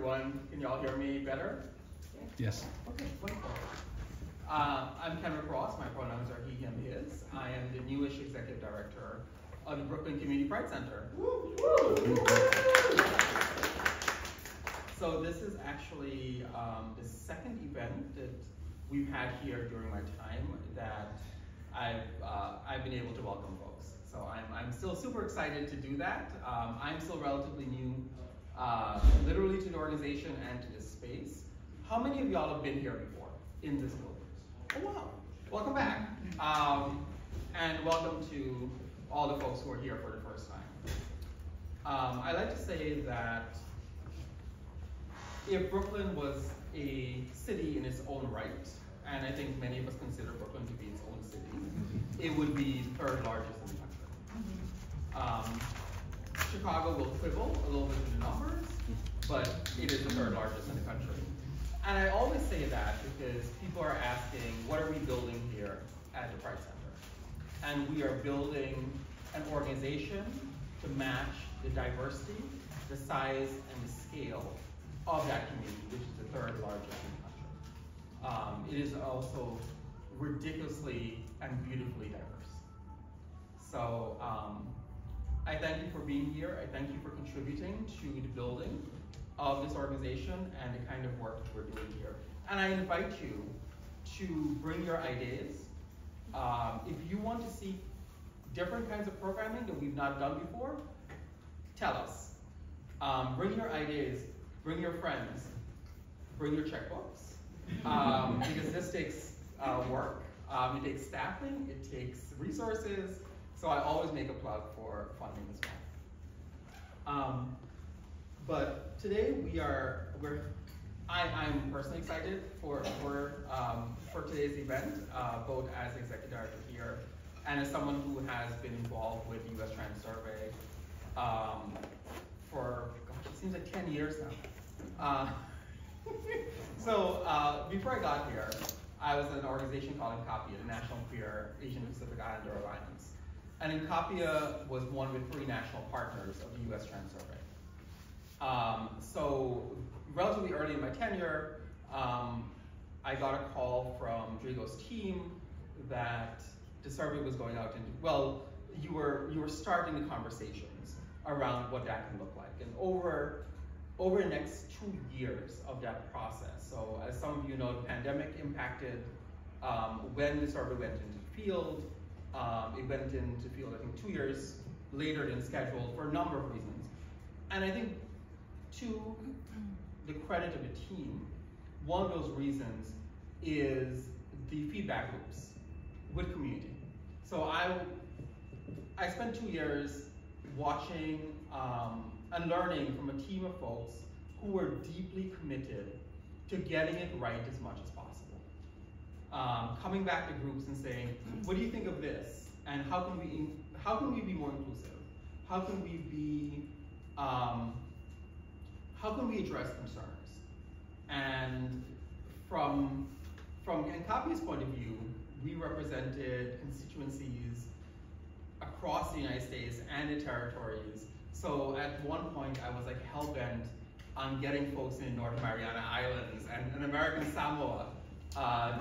everyone. Can you all hear me better? Yes. Okay, wonderful. I'm Kendrick Ross. My pronouns are he, him, his. I am the newish executive director of the Brooklyn Community Pride Center. So this is actually the second event that we've had here during my time that I've been able to welcome folks. So I'm still super excited to do that. I'm still relatively new, literally to the organization and to this space. How many of y'all have been here before in this building? Oh wow, welcome back. And welcome to all the folks who are here for the first time. I like to say that if Brooklyn was a city in its own right, and I think many of us consider Brooklyn to be its own city, it would be third largest in the country. Chicago will quibble a little bit with the numbers, but it is the third largest in the country. And I always say that because people are asking, what are we building here at the Pride Center? And we are building an organization to match the diversity, the size, and the scale of that community, which is the third largest in the country. It is also ridiculously and beautifully diverse. So I thank you for being here. I thank you for contributing to the building of this organization and the kind of work that we're doing here. And I invite you to bring your ideas. If you want to see different kinds of programming that we've not done before, tell us. Bring your ideas, bring your friends, bring your checkbooks, because this takes work. It takes staffing, it takes resources, so I always make a plug for funding as well. But today I'm personally excited for today's event, both as executive director here and as someone who has been involved with the US Trans Survey for, gosh, it seems like 10 years now. So before I got here, I was in an organization called NCTE, the National Queer Asian Pacific Islander Alliance. And NCTE was one with 3 national partners of the US Trans Survey. So relatively early in my tenure, I got a call from Rodrigo's team that the survey was going out into, well, you were starting the conversations around what that can look like. And over the next 2 years of that process, so as some of you know, the pandemic impacted when the survey went into the field. It went into field, I think, 2 years later than scheduled for a number of reasons. And I think, to the credit of the team, one of those reasons is the feedback loops with community. So I spent 2 years watching and learning from a team of folks who were deeply committed to getting it right as much as possible. Coming back to groups and saying, what do you think of this? And how can we be more inclusive? How can we be how can we address concerns? And from NCTE's point of view, we represented constituencies across the United States and the territories. So at one point, I was like hell-bent on getting folks in North Mariana Islands and American Samoa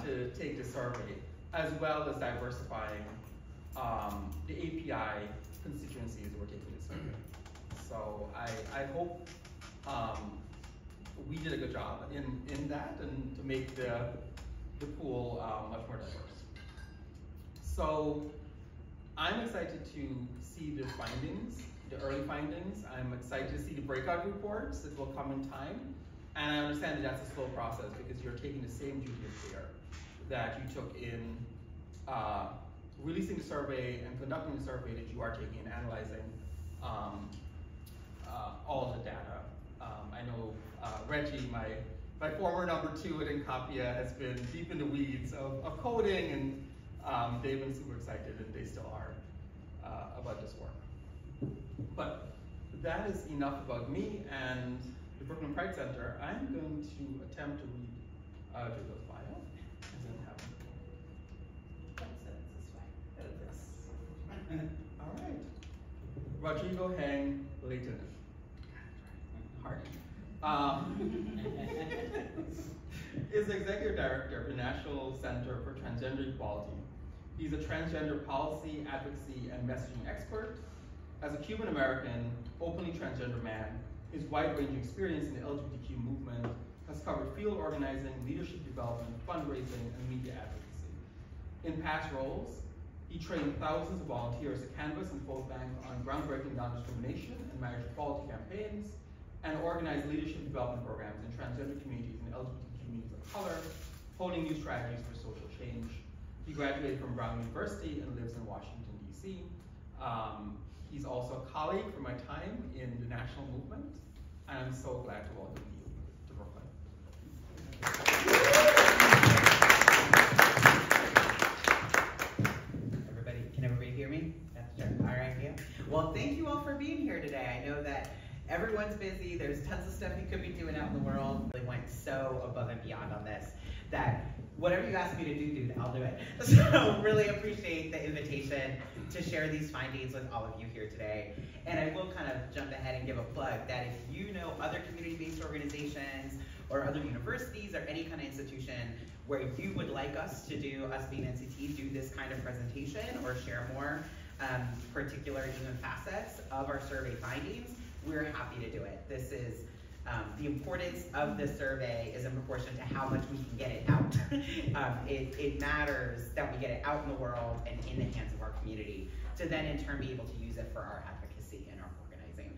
to take the survey, as well as diversifying the API constituencies that were taking the survey. So I hope we did a good job in that and to make the pool much more diverse. So I'm excited to see the findings, the early findings. I'm excited to see the breakout reports that will come in time. And I understand that that's a slow process because you're taking the same duty of care that you took in releasing the survey and conducting the survey that you are taking in analyzing all the data. I know Reggie, my former number 2 at NCTE, has been deep in the weeds of coding, and they've been super excited, and they still are, about this work. But that is enough about me and the Brooklyn Pride Center. I'm going to attempt to read Rodrigo's bio. All right. Rodrigo Heng-Lehtinen. Hard. is the Executive Director of the National Center for Transgender Equality. He's a transgender policy, advocacy, and messaging expert. As a Cuban American, openly transgender man, his wide-ranging experience in the LGBTQ movement has covered field organizing, leadership development, fundraising, and media advocacy. In past roles, he trained thousands of volunteers to canvass and vote bank on groundbreaking non-discrimination and marriage equality campaigns, and organized leadership development programs in transgender communities and LGBT communities of color, honing new strategies for social change. He graduated from Brown University and lives in Washington, D.C. He's also a colleague from my time in the national movement, and I'm so glad to welcome you to Brooklyn. Can everybody hear me? Sure. All right, yeah. Well, thank you all for being here today. I know that everyone's busy. There's tons of stuff you could be doing out in the world. We went so above and beyond on this that whatever you ask me to do, dude, I'll do it. So really appreciate the invitation to share these findings with all of you here today. And I will kind of jump ahead and give a plug that if you know other community-based organizations or other universities or any kind of institution where you would like us to do, us being NCTE, do this kind of presentation or share more particular even facets of our survey findings, we're happy to do it. This is the importance of this survey is in proportion to how much we can get it out. It matters that we get it out in the world and in the hands of our community to then in turn be able to use it for our advocacy and our organizing.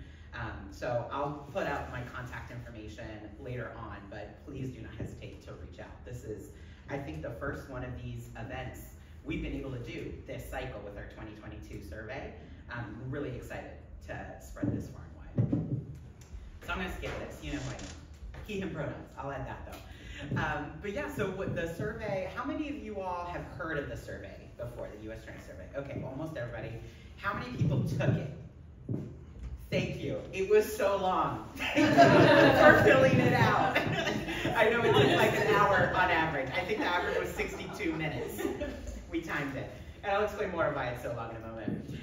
So I'll put out my contact information later on, but please do not hesitate to reach out. This is, I think, the first one of these events we've been able to do this cycle with our 2022 survey. I'm really excited to spread this far and wide. So I'm gonna skip this, you know who I am. He, him pronouns, I'll add that though. But yeah, so what the survey, how many of you all have heard of the survey before, the US Trans Survey? Okay, almost everybody. How many people took it? Thank you. It was so long for filling it out. I know it took like an hour on average. I think the average was 62 minutes. We timed it. And I'll explain more why it's so long in a moment.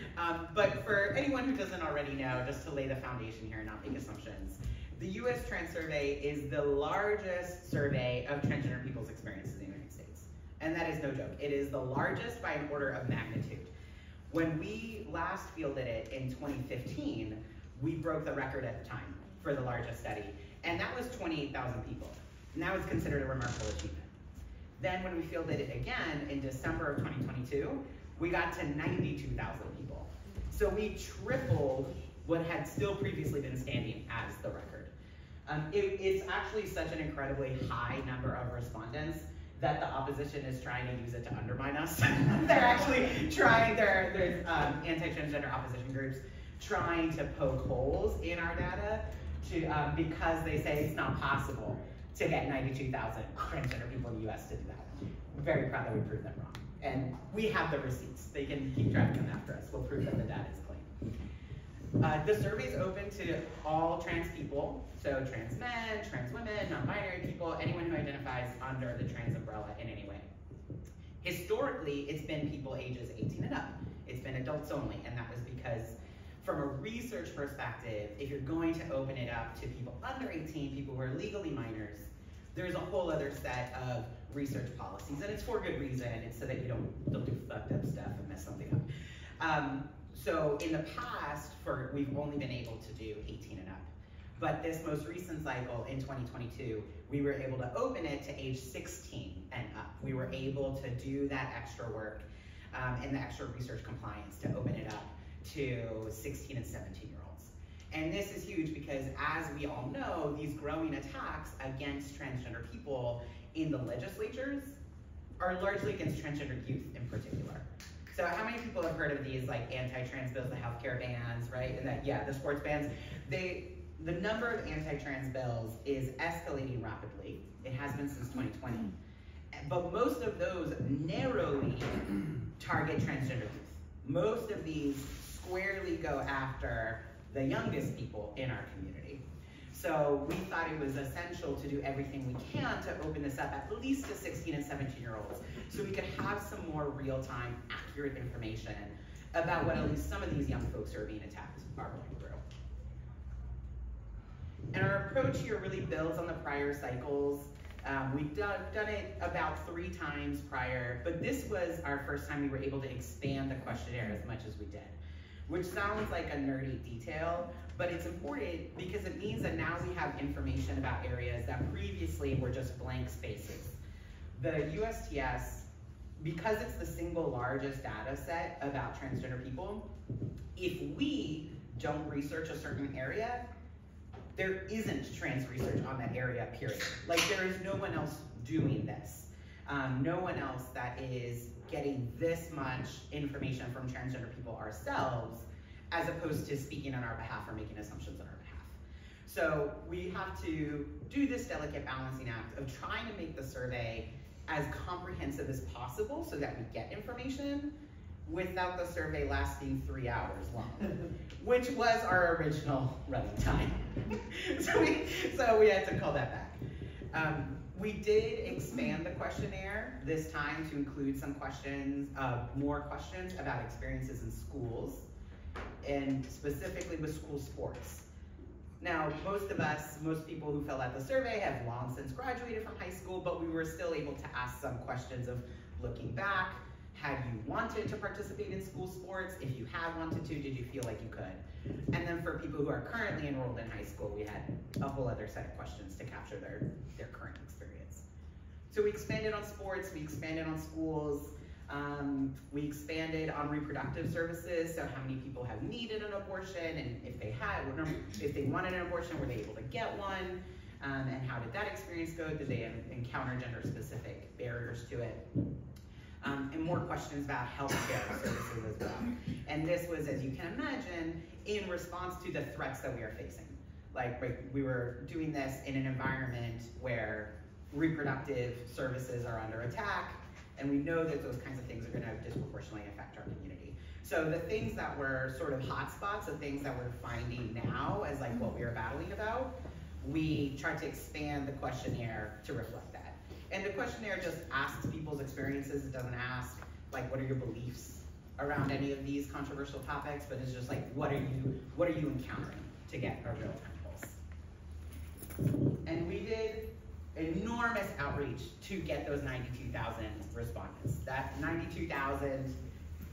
But for anyone who doesn't already know, just to lay the foundation here and not make assumptions, the US Trans Survey is the largest survey of transgender people's experiences in the United States. And that is no joke. It is the largest by an order of magnitude. When we last fielded it in 2015, we broke the record at the time for the largest study. And that was 28,000 people. And that was considered a remarkable achievement. Then when we fielded it again in December of 2022, we got to 92,000 people. So we tripled what had still previously been standing as the record. It's actually such an incredibly high number of respondents that the opposition is trying to use it to undermine us. They're actually trying, there's anti-transgender opposition groups trying to poke holes in our data to, because they say it's not possible to get 92,000 transgender people in the US to do that. I'm very proud that we proved them wrong. And we have the receipts. They can keep tracking them after us. We'll prove that the data is clean. The survey is open to all trans people, so trans men, trans women, non-binary people, anyone who identifies under the trans umbrella in any way. Historically, it's been people ages 18 and up. It's been adults only, and that was because from a research perspective, if you're going to open it up to people under 18, people who are legally minors, there's a whole other set of research policies, and it's for good reason. It's so that you don't do fucked up stuff and mess something up. So in the past, we've only been able to do 18 and up. But this most recent cycle in 2022, we were able to open it to age 16 and up. We were able to do that extra work and the extra research compliance to open it up to 16 and 17-year-olds. And this is huge because, as we all know, these growing attacks against transgender people in the legislatures are largely against transgender youth in particular. So how many people have heard of these like anti-trans bills, the healthcare bans, right? And that, yeah, the sports bans. The number of anti-trans bills is escalating rapidly. It has been since 2020. But most of those narrowly target transgender youth. Most of these squarely go after the youngest people in our community. So we thought it was essential to do everything we can to open this up at least to 16 and 17-year-olds so we could have some more real-time, accurate information about what at least some of these young folks who are being attacked are going through. And our approach here really builds on the prior cycles. We've done it about 3 times prior, but this was our first time we were able to expand the questionnaire as much as we did, which sounds like a nerdy detail, but it's important because it means that now we have information about areas that previously were just blank spaces. The USTS, because it's the single largest data set about transgender people, if we don't research a certain area, there isn't trans research on that area, period. Like, there is no one else doing this. No one else that is getting this much information from transgender people ourselves, as opposed to speaking on our behalf or making assumptions on our behalf. So we have to do this delicate balancing act of trying to make the survey as comprehensive as possible so that we get information without the survey lasting 3 hours long, which was our original running time. so we had to call that back. We did expand the questionnaire this time to include some questions, more questions about experiences in schools, and specifically with school sports. Now, most people who fill out the survey have long since graduated from high school, but we were still able to ask some questions of looking back. Had you wanted to participate in school sports? If you had wanted to, did you feel like you could? And then for people who are currently enrolled in high school, we had a whole other set of questions to capture their current experience. So we expanded on sports, we expanded on schools, we expanded on reproductive services, so how many people have needed an abortion, and if they wanted an abortion, were they able to get one? And how did that experience go? Did they encounter gender-specific barriers to it? And more questions about healthcare services as well. And this was, as you can imagine, in response to the threats that we are facing. Like, we were doing this in an environment where reproductive services are under attack, and we know that those kinds of things are going to disproportionately affect our community. So the things that were sort of hotspots, the things that we're finding now as like what we are battling about, we tried to expand the questionnaire to reflect that. And the questionnaire just asks people's experiences. It doesn't ask, like, what are your beliefs around any of these controversial topics, but it's just like, what are you encountering to get a real-time pulse. And we did enormous outreach to get those 92,000 respondents. That 92,000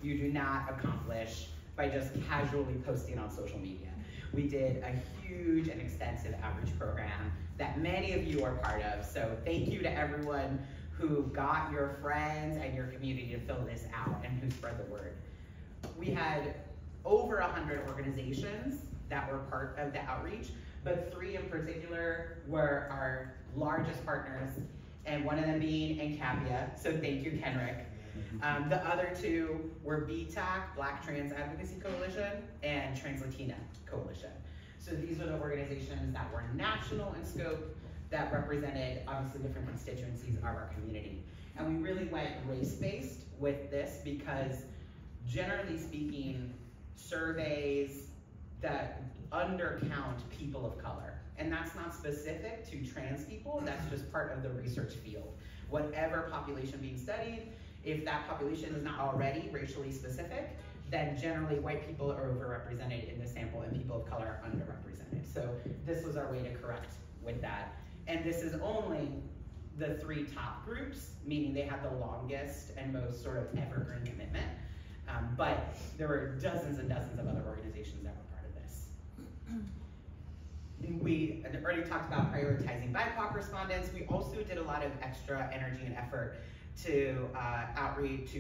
you do not accomplish by just casually posting on social media. We did a huge and extensive outreach program that many of you are part of. So thank you to everyone who got your friends and your community to fill this out and who spread the word. We had over 100 organizations that were part of the outreach, but 3 in particular were our largest partners, and one of them being NCTE, so thank you, Kenrick. The other 2 were BTAC, Black Trans Advocacy Coalition, and Trans Latina Coalition. So these are the organizations that were national in scope, that represented obviously different constituencies of our community. And we really went race-based with this because, generally speaking, surveys that undercount people of color. And that's not specific to trans people, that's just part of the research field. Whatever population being studied, if that population is not already racially specific, then generally white people are overrepresented in the sample and people of color are underrepresented. So this was our way to correct with that. And this is only the 3 top groups, meaning they have the longest and most sort of evergreen commitment. But there were dozens and dozens of other organizations that were part of this. We already talked about prioritizing BIPOC respondents. We also did a lot of extra energy and effort to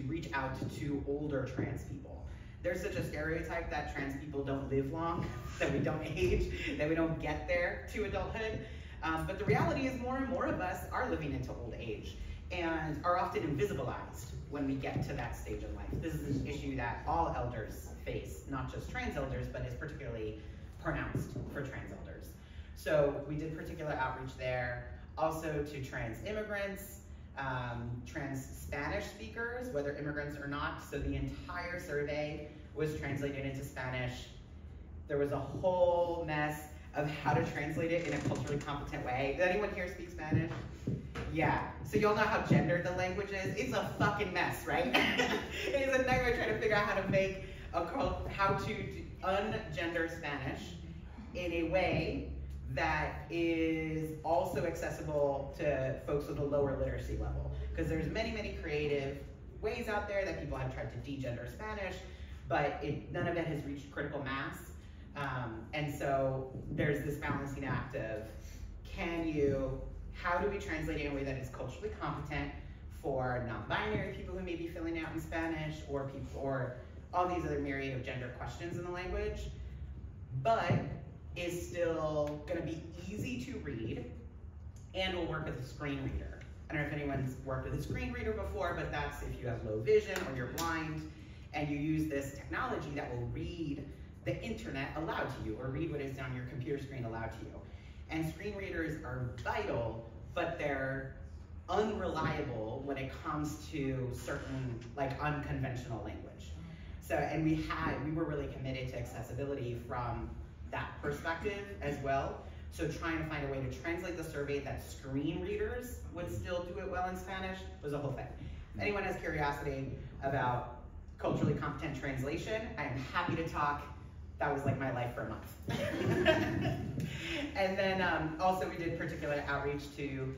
reach out to older trans people. There's such a stereotype that trans people don't live long, that we don't age, that we don't get there to adulthood. But the reality is more and more of us are living into old age and are often invisibilized when we get to that stage in life. This is an issue that all elders face, not just trans elders, but is particularly pronounced for trans elders. So we did particular outreach there, also to trans immigrants, trans Spanish speakers, whether immigrants or not. So the entire survey was translated into Spanish. There was a whole mess of how to translate it in a culturally competent way. Does anyone here speak Spanish? Yeah, so y'all know how gendered the language is. It's a fucking mess, right? It is a nightmare trying to figure out how to make how to ungender Spanish in a way that is also accessible to folks with a lower literacy level. Because there's many, many creative ways out there that people have tried to degender Spanish, but none of it has reached critical mass. And so there's this balancing act of, how do we translate it in a way that is culturally competent for non-binary people who may be filling out in Spanish, or all these other myriad of gender questions in the language, but is still gonna be easy to read and will work as a screen reader. I don't know if anyone's worked with a screen reader before, but that's if you have low vision or you're blind and you use this technology that will read the internet aloud to you, or read what is on your computer screen aloud to you. And screen readers are vital, but they're unreliable when it comes to certain unconventional language. So, and we were really committed to accessibility from that perspective as well. So trying to find a way to translate the survey that screen readers would still do it well in Spanish was a whole thing. If anyone has curiosity about culturally competent translation, I am happy to talk. That was like my life for a month. And then also we did particular outreach to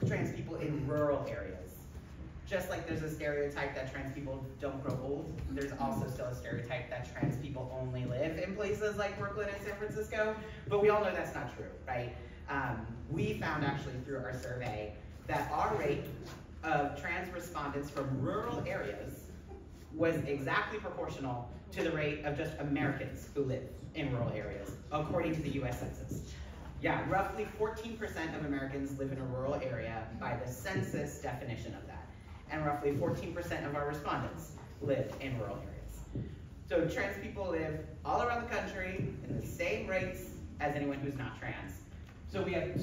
trans people in rural areas. Just like there's a stereotype that trans people don't grow old, there's also still a stereotype that trans people only live in places like Brooklyn and San Francisco, but we all know that's not true, right? We found actually through our survey that our rate of trans respondents from rural areas was exactly proportional to the rate of just Americans who live in rural areas, according to the US Census. Yeah, roughly 14% of Americans live in a rural area by the census definition of that. And roughly 14% of our respondents live in rural areas. So trans people live all around the country in the same rates as anyone who's not trans. So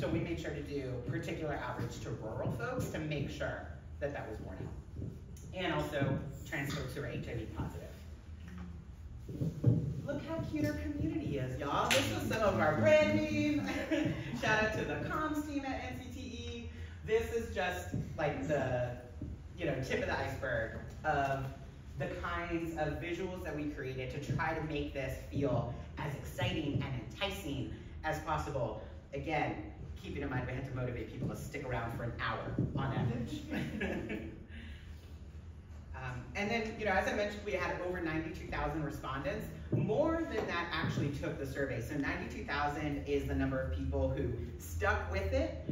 we made sure to do particular outreach to rural folks to make sure that that was borne out. And also trans folks who are HIV positive. Look how cute our community is, y'all. This is some of our branding. Shout out to the comms team at NCTE. This is just like the tip of the iceberg of the kinds of visuals that we created to try to make this feel as exciting and enticing as possible. Again, keeping in mind we had to motivate people to stick around for an hour on average. And then, as I mentioned, we had over 92,000 respondents. More than that actually took the survey. So 92,000 is the number of people who stuck with it,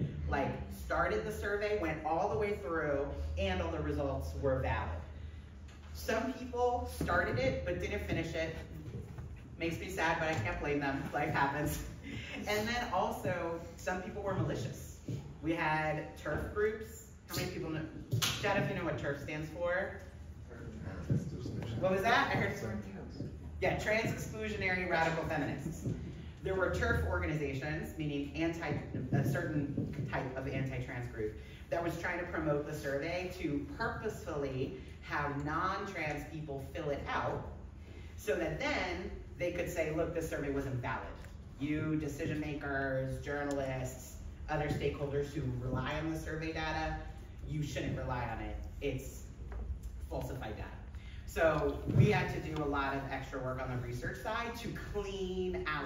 started the survey, went all the way through, and all the results were valid. Some people started it, but didn't finish it. Makes me sad, but I can't blame them. Life happens. And then also, some people were malicious. We had TERF groups. How many people know? Shout out if you know what TERF stands for. What was that? I heard. Yeah, trans exclusionary radical feminists. There were TERF organizations, meaning a certain type of anti-trans group, that was trying to promote the survey to purposefully have non-trans people fill it out, so that then they could say, look, this survey wasn't valid. You decision makers, journalists, other stakeholders who rely on the survey data, you shouldn't rely on it. It's falsified data. So we had to do a lot of extra work on the research side to clean out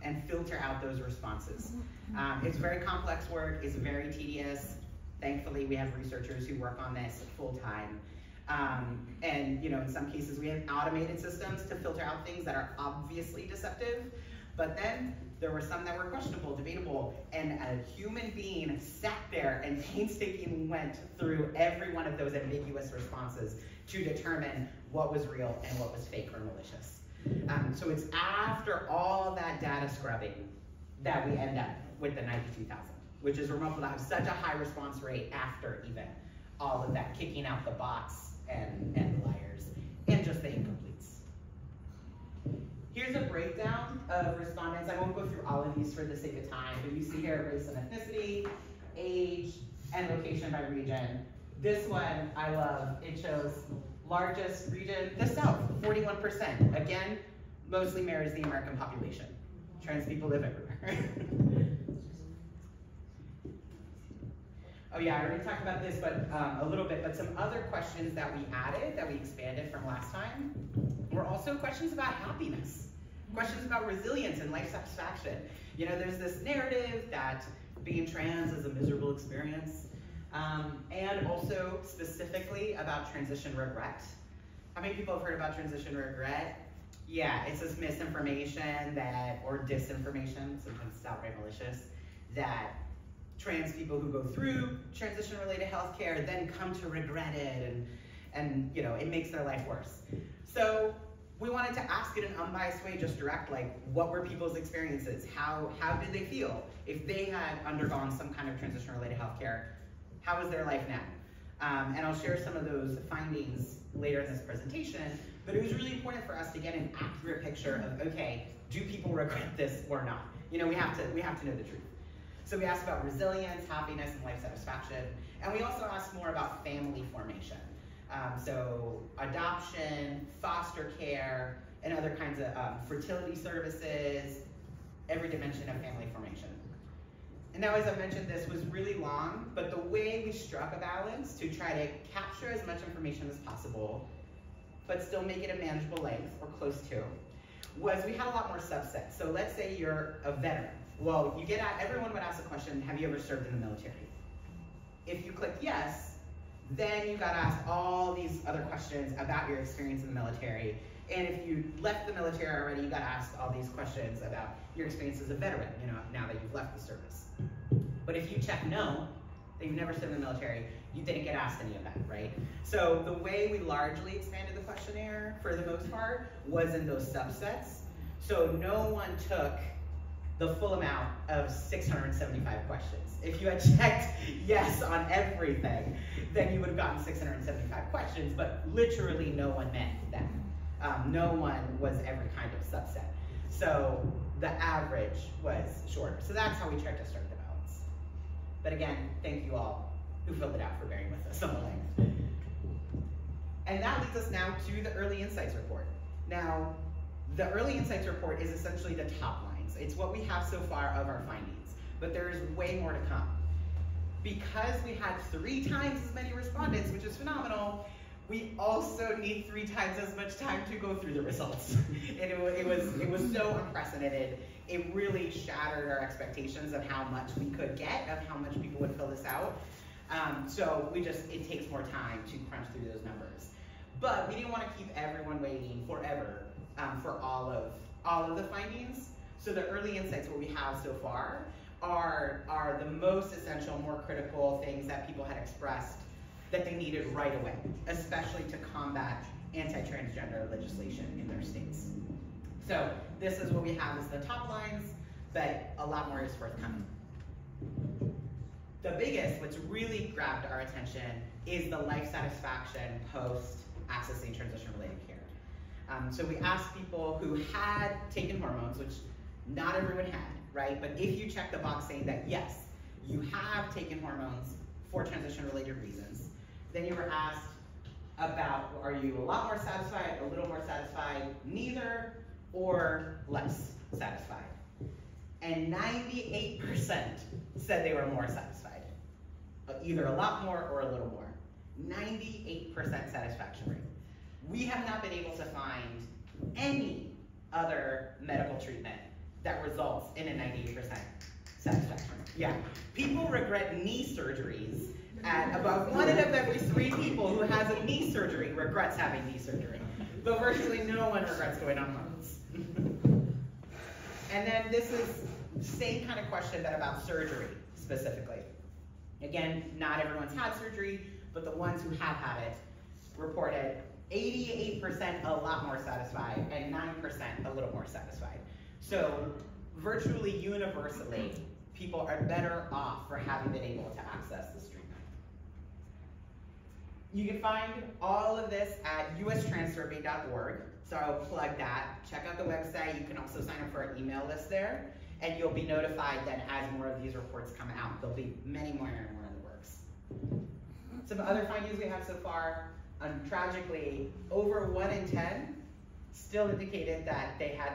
and filter out those responses. It's very complex work, it's very tedious. Thankfully, we have researchers who work on this full time. And in some cases we have automated systems to filter out things that are obviously deceptive, but then there were some that were questionable, debatable, and a human being sat there and painstakingly went through every one of those ambiguous responses to determine what was real and what was fake or malicious. So it's after all that data scrubbing that we end up with the 92,000, which is remarkable to have such a high response rate after even all of that, kicking out the bots and the liars and just the incompletes. Here's a breakdown of respondents. I won't go through all of these for the sake of time, but you see here race and ethnicity, age, and location by region. This one I love. It shows largest region, the South, 41%. Again, mostly mirrors the American population. Trans people live everywhere. Oh yeah, I already talked about this, but a little bit, but some other questions that we added, that we expanded from last time, were also questions about happiness. Questions about resilience and life satisfaction. You know, there's this narrative that being trans is a miserable experience, and also specifically about transition regret. How many people have heard about transition regret? Yeah, it's this misinformation that, or disinformation, sometimes it's outright malicious, that trans people who go through transition-related healthcare then come to regret it, and you know, it makes their life worse. So we wanted to ask in an unbiased way, just direct, like, what were people's experiences? How did they feel? If they had undergone some kind of transition-related healthcare, how is their life now? And I'll share some of those findings later in this presentation, but it was really important for us to get an accurate picture of, okay, do people regret this or not? You know, we have to know the truth. So we asked about resilience, happiness, and life satisfaction, and we also asked more about family formation. So adoption, foster care, and other kinds of fertility services, every dimension of family formation. And now, as I mentioned, this was really long, but the way we struck a balance to try to capture as much information as possible, but still make it a manageable length, or close to, was we had a lot more subsets. So let's say you're a veteran. Well, everyone would ask the question, have you ever served in the military? If you click yes, then you got to ask all these other questions about your experience in the military. And if you left the military already, you got to ask all these questions about your experience as a veteran, you know, now that you've left the service. But if you check no, that you've never served in the military, you didn't get asked any of that, right? So the way we largely expanded the questionnaire, for the most part, was in those subsets. So no one took the full amount of 675 questions. If you had checked yes on everything, then you would have gotten 675 questions, but literally no one met that. No one was every kind of subset. So the average was shorter. So that's how we tried to strike the balance. But again, thank you all who filled it out for bearing with us on the length. And that leads us now to the Early Insights Report. Now, the Early Insights Report is essentially the top lines. It's what we have so far of our findings, but there is way more to come. Because we had 3 times as many respondents, which is phenomenal, we also need 3 times as much time to go through the results. And it was so unprecedented. It really shattered our expectations of how much we could get, of how much people would fill this out. So it takes more time to crunch through those numbers. But we didn't want to keep everyone waiting forever for all of the findings. So the early insights, what we have so far, are the most essential, more critical things that people had expressed that they needed right away, especially to combat anti-transgender legislation in their states. So this is what we have as the top lines, but a lot more is forthcoming. The biggest, what's really grabbed our attention, is the life satisfaction post accessing transition-related care. So we asked people who had taken hormones, which not everyone had, right? But if you check the box saying that yes, you have taken hormones for transition-related reasons, then you were asked about, are you a lot more satisfied, a little more satisfied, neither, or less satisfied? And 98% said they were more satisfied. Either a lot more or a little more. 98% satisfaction rate. We have not been able to find any other medical treatment that results in a 98% satisfaction rate. Yeah, people regret knee surgeries, and about 1 out of every 3 people who has a knee surgery regrets having knee surgery. But virtually no one regrets going on hormones. And then this is the same kind of question, but about surgery specifically. Again, not everyone's had surgery, but the ones who have had it reported 88% a lot more satisfied and 9% a little more satisfied. So virtually universally, people are better off for having been able to access this treatment. You can find all of this at ustranssurvey.org, so I'll plug that. Check out the website. You can also sign up for our email list there, and you'll be notified that as more of these reports come out, there'll be many more and more in the works. Some other findings we have so far, tragically, over 1 in 10 still indicated that they had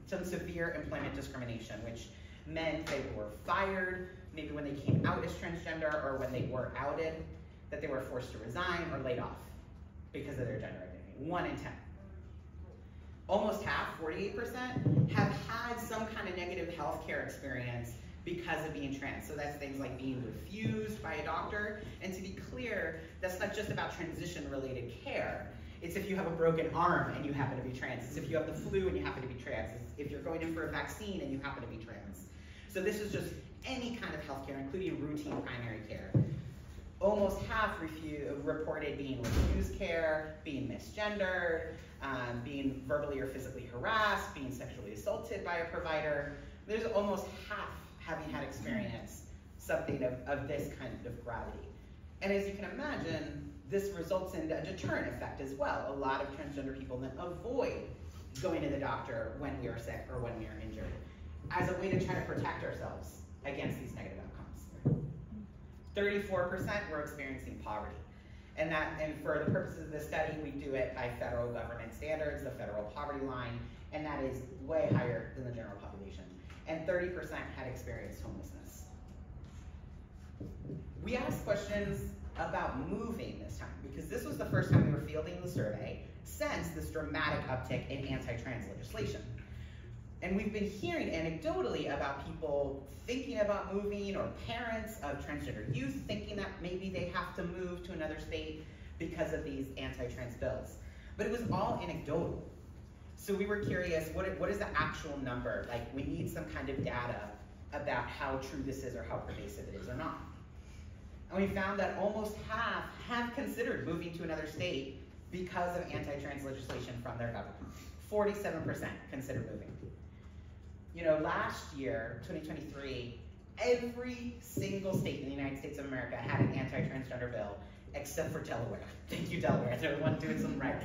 some severe employment discrimination, which meant they were fired, maybe when they came out as transgender, or when they were outed, that they were forced to resign or laid off because of their gender identity. 1 in 10. Almost half, 48%, have had some kind of negative healthcare experience because of being trans. So that's things like being refused by a doctor. And to be clear, that's not just about transition-related care. It's if you have a broken arm and you happen to be trans. It's if you have the flu and you happen to be trans. It's if you're going in for a vaccine and you happen to be trans. So this is just any kind of healthcare, including routine primary care. Almost half reported being refused care, being misgendered, being verbally or physically harassed, being sexually assaulted by a provider. There's almost half having had experience something of this kind of gravity. And as you can imagine, this results in a deterrent effect as well. A lot of transgender people then avoid going to the doctor when we are sick or when we are injured, as a way to try to protect ourselves against these negative outcomes. 34% were experiencing poverty. And for the purposes of this study, we do it by federal government standards, the federal poverty line, and that is way higher than the general population. And 30% had experienced homelessness. We asked questions about moving this time, because this was the first time we were fielding the survey since this dramatic uptick in anti-trans legislation. And we've been hearing anecdotally about people thinking about moving, or parents of transgender youth thinking that maybe they have to move to another state because of these anti-trans bills. But it was all anecdotal. So we were curious, what is the actual number? Like, we need some kind of data about how true this is or how pervasive it is or not. And we found that almost half have considered moving to another state because of anti-trans legislation from their government. 47% considered moving. You know, last year, 2023, every single state in the United States of America had an anti-transgender bill, except for Delaware. Thank you, Delaware. They're the one doing something right.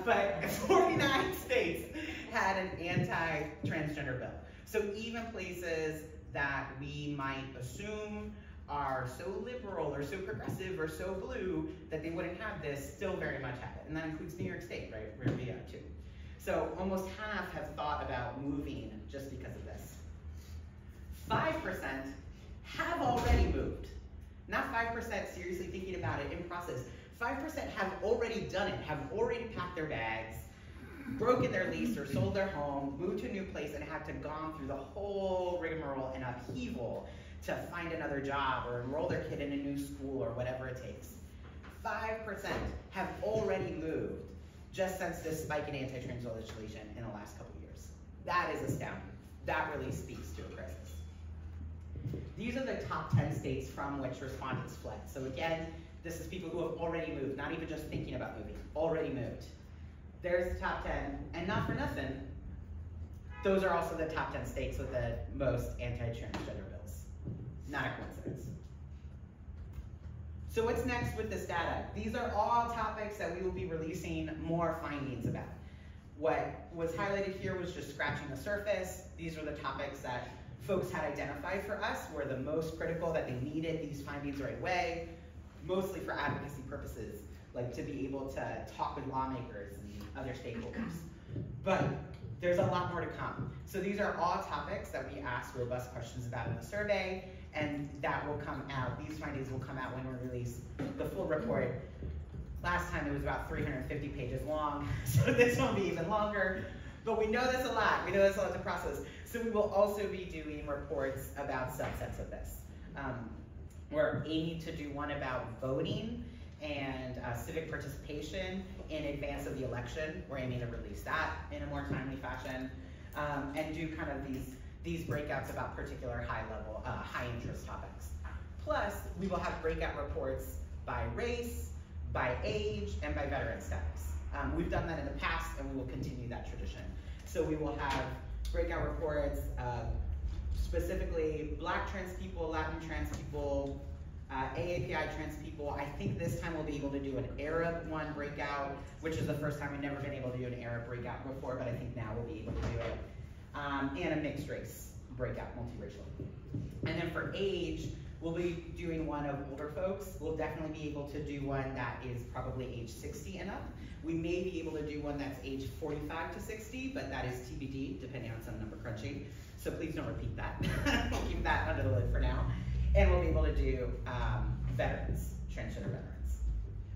But 49 states had an anti-transgender bill. So even places that we might assume are so liberal or so progressive or so blue that they wouldn't have this, still very much have it. And that includes New York State, right, where we are too. So almost half have thought about moving just because of this. 5% have already moved. Not 5% seriously thinking about it in process. 5% have already done it, have already packed their bags, broken their lease or sold their home, moved to a new place, and have to gone through the whole rigmarole and upheaval to find another job or enroll their kid in a new school or whatever it takes. 5% have already moved just since this spike in anti-trans legislation in the last couple of years. That is astounding. That really speaks to a crisis. These are the top 10 states from which respondents fled. So again, this is people who have already moved, not even just thinking about moving, already moved. There's the top 10, and not for nothing, those are also the top 10 states with the most anti-transgender bills. Not a coincidence. So what's next with this data? These are all topics that we will be releasing more findings about. What was highlighted here was just scratching the surface. These are the topics that folks had identified for us were the most critical, that they needed these findings right away, mostly for advocacy purposes, like to be able to talk with lawmakers and other stakeholders. But there's a lot more to come. So these are all topics that we asked robust questions about in the survey, and that will come out, these findings will come out when we release the full report. Last time it was about 350 pages long, so this will be even longer. But we know there's a lot, we know there's a lot to process. So we will also be doing reports about subsets of this. We're aiming to do one about voting and civic participation in advance of the election. We're aiming to release that in a more timely fashion, and do kind of these breakouts about particular high-level, high-interest topics. Plus, we will have breakout reports by race, by age, and by veteran status. We've done that in the past, and we will continue that tradition. So we will have breakout reports of specifically Black trans people, Latin trans people, AAPI trans people. I think this time we'll be able to do an Arab one breakout, which is the first time we've never been able to do an Arab breakout before, but I think now we'll be able to do it. And a mixed race breakout, multiracial. And then for age, we'll be doing one of older folks. We'll definitely be able to do one that is probably age 60 and up. We may be able to do one that's age 45 to 60, but that is TBD, depending on some number crunching. So please don't repeat that. We'll keep that under the lid for now. And we'll be able to do veterans, transgender veterans.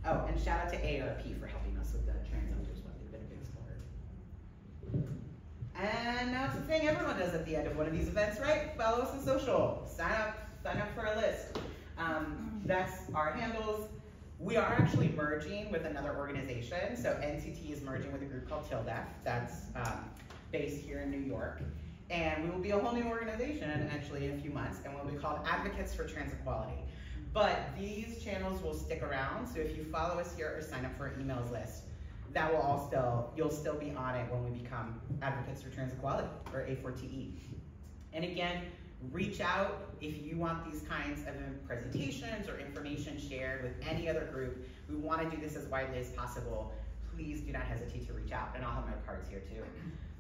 Oh, and shout out to AARP for helping us with the Trans Elders one. They've been a big supporter. And now it's the thing everyone does at the end of one of these events, right? Follow us on social, sign up for our list. That's our handles. We are actually merging with another organization. So NCTE is merging with a group called TILDEF that's based here in New York. And we will be a whole new organization actually in a few months, and we'll be called Advocates for Trans Equality. But these channels will stick around, so if you follow us here or sign up for our emails list, that will all you'll still be on it when we become Advocates for Trans Equality, or A4TE. And again, reach out if you want these kinds of presentations or information shared with any other group. We want to do this as widely as possible. Please do not hesitate to reach out, and I'll have my cards here too.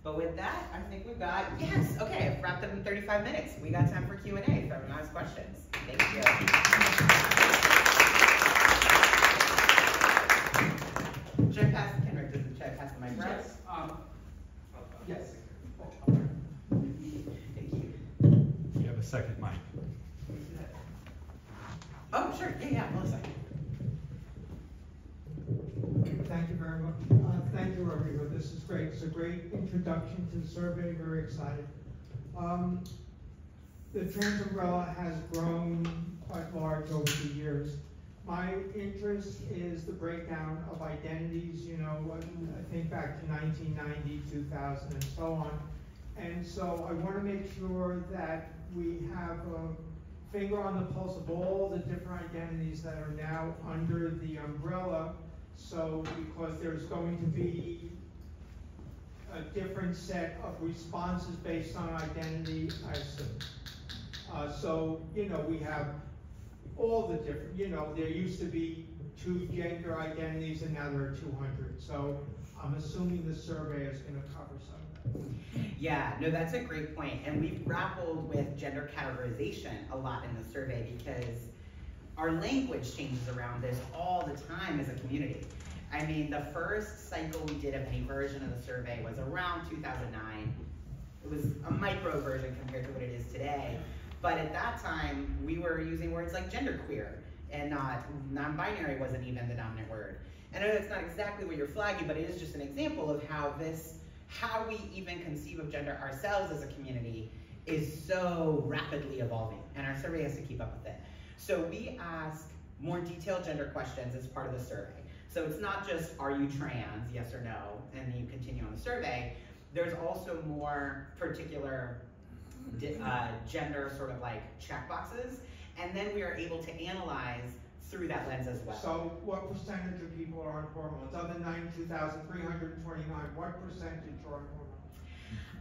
But with that, I think we've got, yes, okay, I've wrapped up in 35 minutes. We got time for Q&A if everyone has questions. Thank you. Should I pass, Kendrick, should I pass the mic around? Yes. Yes. Thank you. You have a second mic. Oh, sure, yeah, Melissa. Thank you very much. Thank you, Rodrigo. This is great. It's a great introduction to the survey. Very excited. The trans umbrella has grown quite large over the years. My interest is the breakdown of identities. You know, I think back to 1990, 2000, and so on. And so I want to make sure that we have a finger on the pulse of all the different identities that are now under the umbrella. So, because there's going to be a different set of responses based on identity, I assume. So, you know, we have all the different, you know, there used to be 2 gender identities and now there are 200. So, I'm assuming the survey is going to cover some of that. Yeah, no, that's a great point. And we've grappled with gender categorization a lot in the survey because our language changes around this all the time as a community. I mean, the first cycle we did of any version of the survey was around 2009. It was a micro version compared to what it is today. But at that time, we were using words like genderqueer, and non-binary wasn't even the dominant word. And I know that's not exactly what you're flagging, but it is just an example of how we even conceive of gender ourselves as a community is so rapidly evolving, and our survey has to keep up with it. So we ask more detailed gender questions as part of the survey. So it's not just, are you trans, yes or no, and then you continue on the survey. There's also more particular gender sort of like checkboxes, and then we are able to analyze through that lens as well. So what percentage of people are on hormones? Of the 92,329, what percentage are on hormones?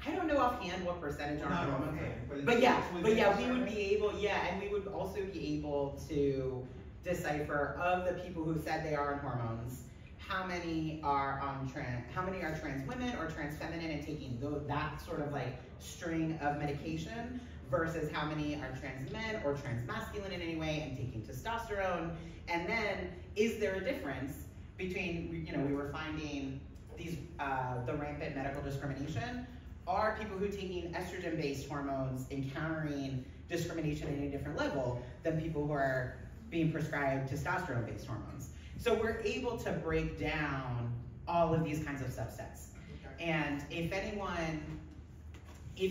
I don't know offhand what percentage are on hormones. But yeah, we would be able, and we would also be able to decipher of the people who said they are on hormones, how many are trans women or trans feminine and taking that sort of like string of medication versus how many are trans men or trans masculine in any way and taking testosterone. And then, is there a difference between, you know, we were finding these, the rampant medical discrimination. Are people who are taking estrogen-based hormones encountering discrimination at any different level than people who are being prescribed testosterone-based hormones? So we're able to break down all of these kinds of subsets. Okay. And if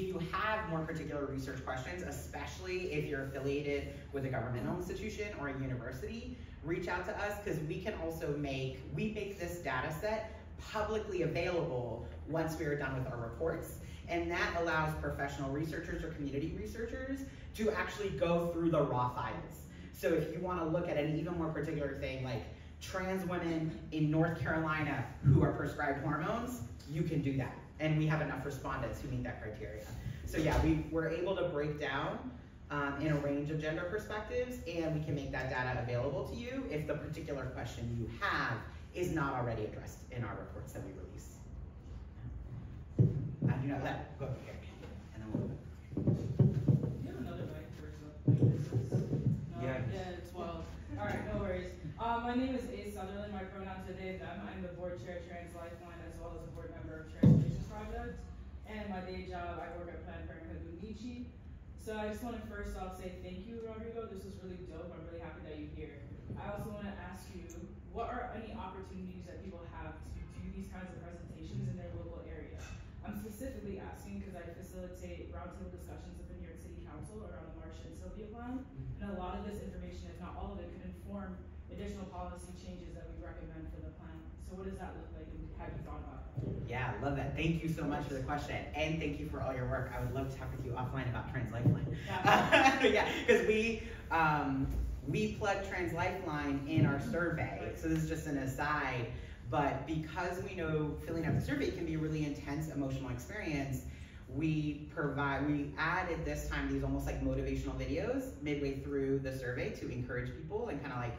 you have more particular research questions, especially if you're affiliated with a governmental institution or a university, reach out to us, because we can also make this data set publicly available once we are done with our reports. And that allows professional researchers or community researchers to actually go through the raw files. So if you want to look at an even more particular thing like trans women in North Carolina who are prescribed hormones, you can do that. And we have enough respondents who meet that criteria. So yeah, we're able to break down in a range of gender perspectives, and we can make that data available to you if the particular question you have is not already addressed in our reports that we release. You know that, go over here, and then we'll You have another mic for something? No, yeah, it's 12. All right, no worries. My name is A. Sutherland. My pronouns are they, them. I'm the board chair of Trans Lifeline as well as a board member of Translations Project. And my day job, I work at Planned Parenthood Bunichi. So I just want to first off say thank you, Rodrigo. This was really dope. I'm really happy that you're here. I also want to ask you, what are any opportunities that people have to do these kinds of presentations in their local area? I'm specifically asking because I facilitate roundtable discussions of the New York City Council around the Marsh and Sylvia plan, and a lot of this information, if not all of it, could inform additional policy changes that we recommend for the plan. So what does that look like, and have you thought about it? Yeah, love that. Thank you so much for the question, and thank you for all your work. I would love to talk with you offline about Trans Lifeline. Yeah, because we plug Trans Lifeline in our survey. So this is just an aside, but because we know filling out the survey can be a really intense emotional experience, we added this time these almost like motivational videos midway through the survey to encourage people and kind of like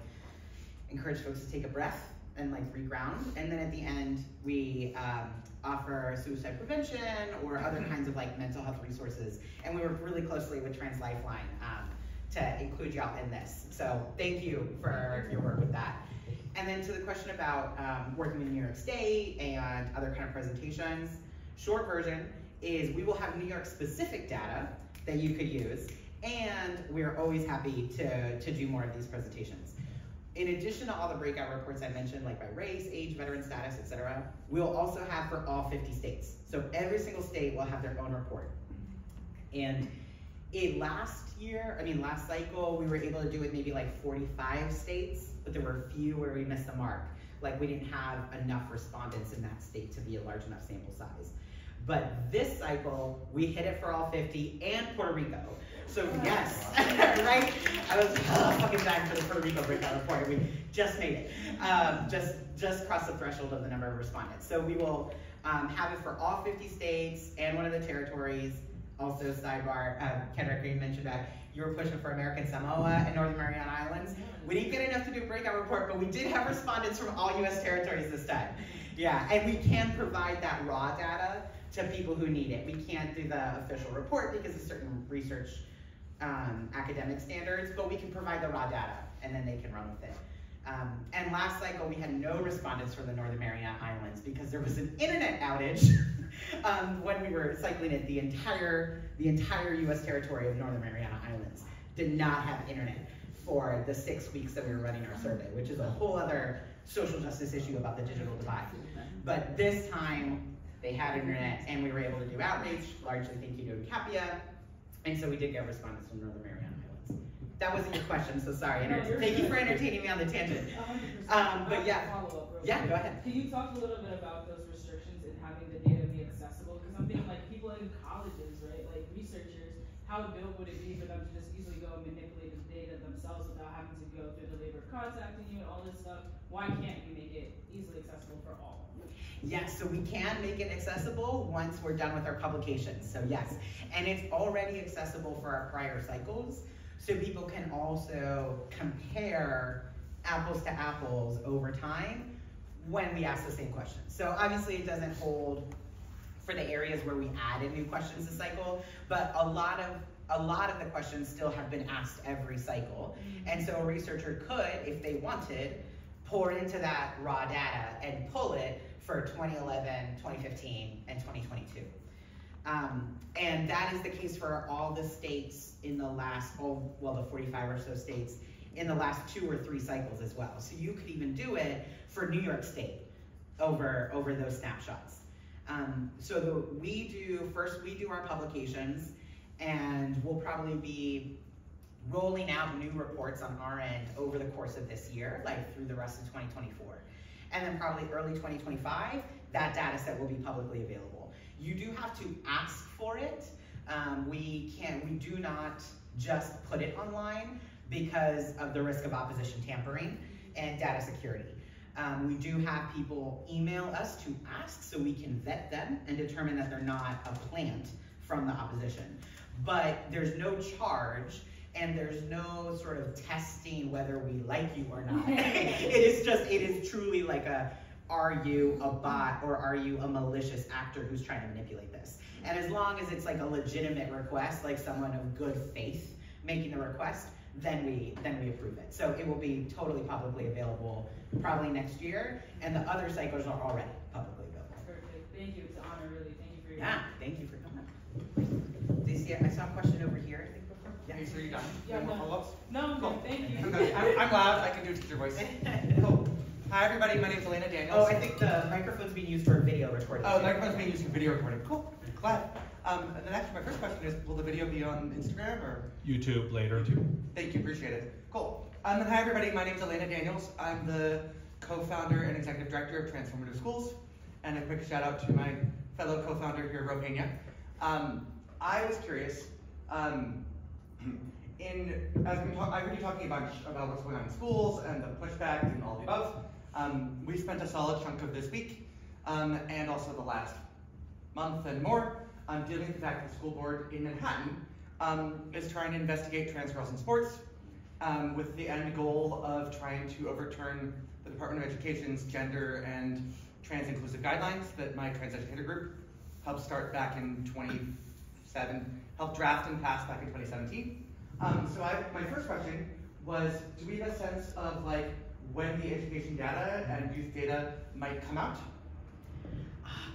encourage folks to take a breath and like reground. And then at the end, we offer suicide prevention or other kinds of like mental health resources. And we work really closely with Trans Lifeline to include y'all in this. So thank you for your work with that. And then to the question about working with New York State and other kind of presentations, short version is we will have New York specific data that you could use, and we're always happy to do more of these presentations. In addition to all the breakout reports I mentioned, like by race, age, veteran status, etc., we'll also have for all 50 states. So every single state will have their own report. And last cycle, we were able to do it maybe like 45 states, but there were a few where we missed the mark. Like we didn't have enough respondents in that state to be a large enough sample size. But this cycle, we hit it for all 50 and Puerto Rico. So yes, right? I was fucking dying for the Puerto Rico breakout report. We just made it. Just crossed the threshold of the number of respondents. So we will have it for all 50 states and one of the territories. Also, sidebar, Kendrick, you mentioned that you were pushing for American Samoa and Northern Mariana Islands. We didn't get enough to do a breakout report, but we did have respondents from all US territories this time. Yeah, and we can provide that raw data to people who need it. We can't do the official report because of certain research academic standards, but we can provide the raw data and then they can run with it. And last cycle, we had no respondents from the Northern Mariana Islands because there was an internet outage when we were cycling it. The entire US territory of Northern Mariana Islands did not have internet for the 6 weeks that we were running our survey, which is a whole other social justice issue about the digital divide. But this time, they had internet and we were able to do outreach, largely thank you to Capia. And so we did get respondents from Northern Mariana Islands. That wasn't your question, so sorry. Thank you for entertaining me on the tangent. 100%. But yeah, go ahead. Can you talk a little bit about those restrictions in having the data be accessible? Because I'm thinking like people in colleges, right, like researchers, how dope would it be for them to just easily go and manipulate the data themselves without having to go through the labor of contacting you and all this stuff? Why can't we make it easily accessible for all? Yes, so we can make it accessible once we're done with our publications, so yes. And it's already accessible for our prior cycles, so people can also compare apples to apples over time when we ask the same questions. So obviously it doesn't hold for the areas where we added new questions this cycle, but a lot of the questions still have been asked every cycle. And so a researcher could, if they wanted, pour into that raw data and pull it for 2011, 2015, and 2022. And that is the case for all the states in the last, the 45 or so states in the last 2 or 3 cycles as well. So you could even do it for New York State over those snapshots. We do our publications, and we'll probably be rolling out new reports on our end over the course of this year, like through the rest of 2024. And then probably early 2025, that data set will be publicly available. You do have to ask for it. We do not just put it online because of the risk of opposition tampering and data security. We do have people email us to ask so we can vet them and determine that they're not a plant from the opposition. But there's no charge and there's no sort of testing whether we like you or not. It is truly like are you a bot or are you a malicious actor who's trying to manipulate this? And as long as it's like a legitimate request, like someone of good faith making the request, then we approve it. So it will be totally publicly available probably next year, and the other cycles are already publicly available. Perfect. Thank you. It's an honor, really. Thank you for your time. Thank you for coming. Do you see? I saw a question over here. I think before. Yeah. So you done? Yeah, more follow-ups? No, I'm good. Thank you. I'm loud. I can do teacher voice. Cool. Hi, everybody. My name is Elena Daniels. Oh, I think the microphone's being used for video recording. Oh, the microphone's being used for video recording. Cool. glad. And then actually my first question is, will the video be on Instagram or? YouTube later. Thank you, appreciate it. Cool. And hi everybody, my name is Elena Daniels. I'm the co-founder and executive director of Transformative Schools. And a quick shout out to my fellow co-founder here, Rodrigo Heng-Lehtinen. I was curious, I heard you talking about what's going on in schools and the pushback and all the above. We spent a solid chunk of this week and also the last month and more dealing with the fact that the school board in Manhattan is trying to investigate trans girls in sports with the end goal of trying to overturn the Department of Education's gender and trans inclusive guidelines that my trans educator group helped start back in helped draft and pass back in 2017. So my first question was, do we have a sense of like when the education data and youth data might come out?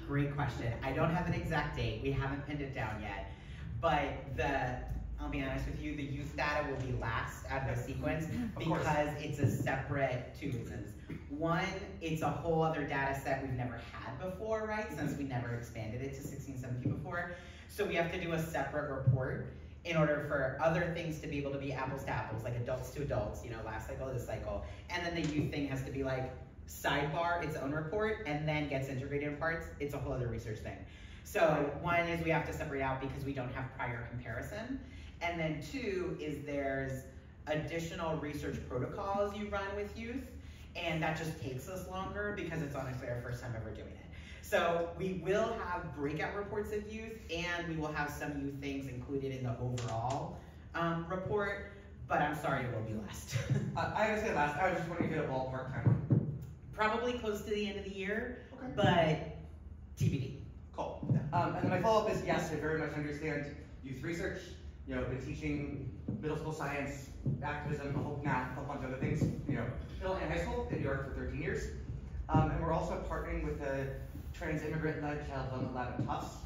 Great question. I don't have an exact date. We haven't pinned it down yet. But I'll be honest with you, the youth data will be last out of the sequence because it's a separate, two reasons. One, it's a whole other data set we've never had before, right? Since we never expanded it to 16, 17 before. So we have to do a separate report in order for other things to be able to be apples to apples, like adults to adults, last cycle, this cycle. And then the youth thing has to be like sidebar, its own report, and then gets integrated in parts. It's a whole other research thing. So one is we have to separate out because we don't have prior comparison. And then two is there's additional research protocols you run with youth, and that just takes us longer because it's honestly our first time ever doing it. So we will have breakout reports of youth, and we will have some youth things included in the overall report, but I'm sorry it will be last. I understand last, I was just wondering if you had a ballpark time. Probably close to the end of the year, but TBD. Cool. And then my follow-up is, yes, I very much understand youth research. I've been teaching middle school science, activism, math, a whole bunch of other things, middle and high school in New York for 13 years. And we're also partnering with the Trans Immigrant-Led Child Development Lab at Tufts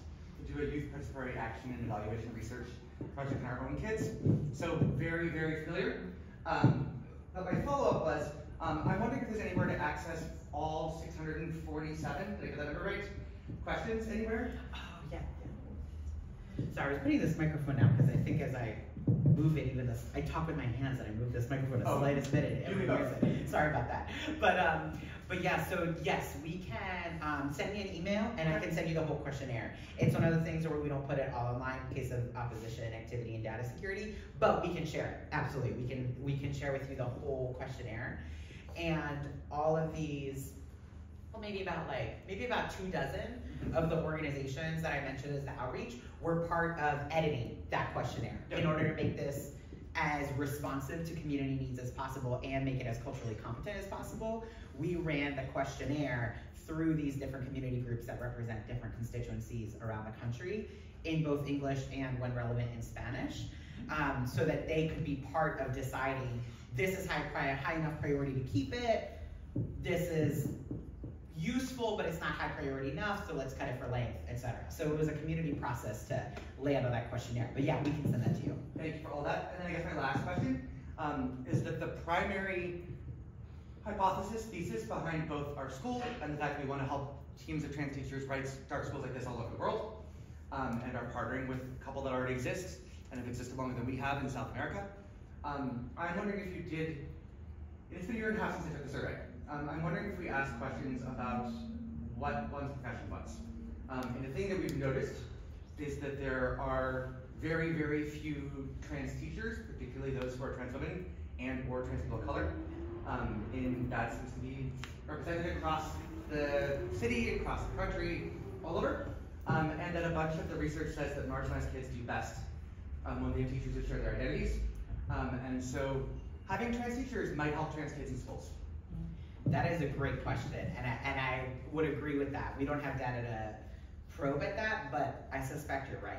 to do a youth participatory action and evaluation research project on our own kids. So very, very familiar. But my follow-up was, I'm wondering if there's anywhere to access all 647, did I get that number right? Questions anywhere? Oh, yeah. Sorry, I was putting this microphone down because I think as I move it, I talk with my hands and I move this microphone the slightest bit. Sorry about that. But yeah, so yes, we can send me an email and I can send you the whole questionnaire. It's one of the things where we don't put it all online in case of opposition, activity, and data security, but we can share it. Absolutely, we can share with you the whole questionnaire. And all of these, well, maybe about 24 of the organizations that I mentioned as the outreach were part of editing that questionnaire in order to make this as responsive to community needs as possible and make it as culturally competent as possible. We ran the questionnaire through these different community groups that represent different constituencies around the country in both English and, when relevant, in Spanish, so that they could be part of deciding this is high enough priority to keep it, this is useful, but it's not high priority enough, so let's cut it for length, etc. So it was a community process to lay out that questionnaire. But yeah, we can send that to you. Thank you for all that. And then I guess my last question is that the primary thesis behind both our school and the fact that we want to help teams of trans teachers start schools like this all over the world, and are partnering with a couple that already exist and have existed longer than we have in South America. I'm wondering if you did, it's been a year and a half since I took the survey. I'm wondering if we asked questions about what one's profession was. And the thing that we've noticed is that there are very, very few trans teachers, particularly those who are trans women and or trans people of color, and that seems to be represented across the city, across the country, all over. And that a bunch of the research says that marginalized kids do best when they have teachers who share their identities. And so having trans teachers might help trans kids in schools. That is a great question, and I would agree with that. We don't have data to probe at that, but I suspect you're right.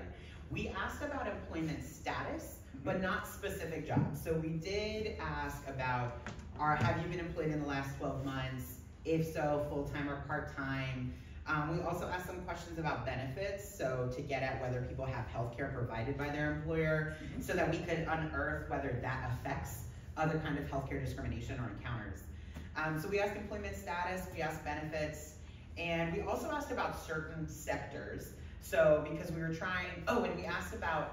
We asked about employment status, but not specific jobs. So we did ask about, have you been employed in the last 12 months? If so, full-time or part-time? We also asked some questions about benefits, so to get at whether people have healthcare provided by their employer, so that we could unearth whether that affects other kind of healthcare discrimination or encounters. So we asked employment status, we asked benefits, and we also asked about certain sectors. So because we were trying, oh, and we asked about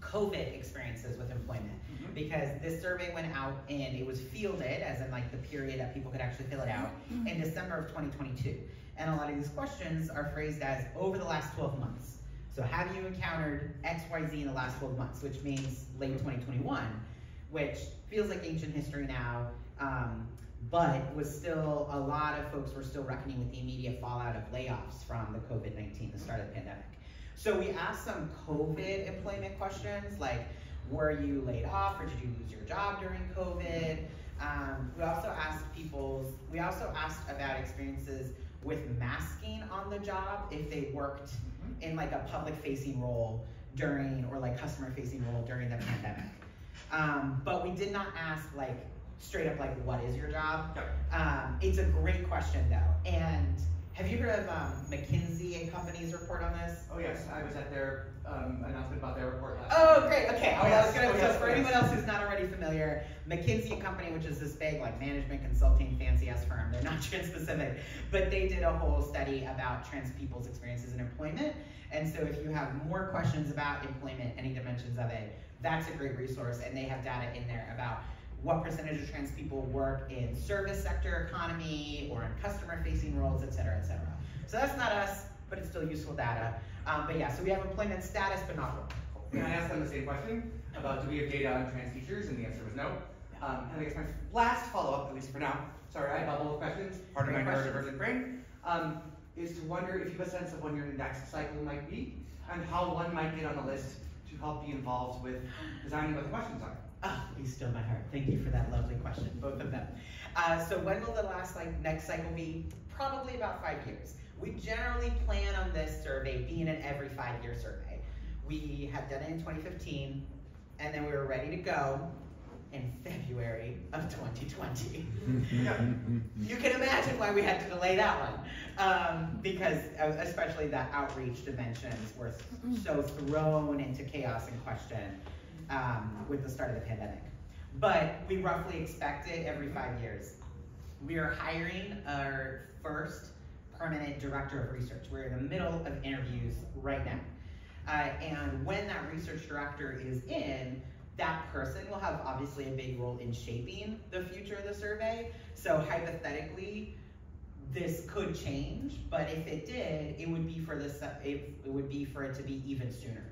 COVID experiences with employment, because this survey went out and it was fielded, as in like the period that people could actually fill it out, in December of 2022. And a lot of these questions are phrased as over the last 12 months. So have you encountered XYZ in the last 12 months, which means late 2021, which feels like ancient history now, but was still, a lot of folks were still reckoning with the immediate fallout of layoffs from the COVID-19, the start of the pandemic. So we asked some COVID employment questions, like, were you laid off or did you lose your job during COVID? We also asked about experiences with masking on the job, if they worked in like a public facing role during, or like customer facing role during the pandemic. But we did not ask like straight up like, what is your job? It's a great question though. And have you heard of McKinsey and Company's report on this? Oh yes, I was at their announcement about their report last Oh great, okay. So for anyone else who's not already familiar, McKinsey and Company, which is this big like management consulting fancy ass firm, they're not trans specific, but they did a whole study about trans people's experiences in employment. And so if you have more questions about employment, any dimensions of it, that's a great resource, and they have data in there about what percentage of trans people work in service sector economy or in customer facing roles, et cetera, et cetera. So that's not us, but it's still useful data. But yeah, so we have employment status, but not work. And I asked them the same question about do we have data on trans teachers, and the answer was no. And I guess my last follow-up, at least for now, sorry, I bubble with questions, part of my neurodivergent brain, is to wonder if you have a sense of when your next cycle might be, and how one might get on the list to help be involved with designing what the questions are. Oh, you stole my heart. Thank you for that lovely question, both of them. So when will the next cycle be? Probably about 5 years. We generally plan on this survey being an every 5-year survey. We had done it in 2015, and then we were ready to go in February of 2020. You can imagine why we had to delay that one, because especially the outreach dimensions were so thrown into chaos and question with the start of the pandemic. But we roughly expect it every 5 years. We are hiring our first permanent director of research. We're in the middle of interviews right now. And when that research director is in, that person will have obviously a big role in shaping the future of the survey. So hypothetically, this could change, but if it did, it would be for it to be even sooner.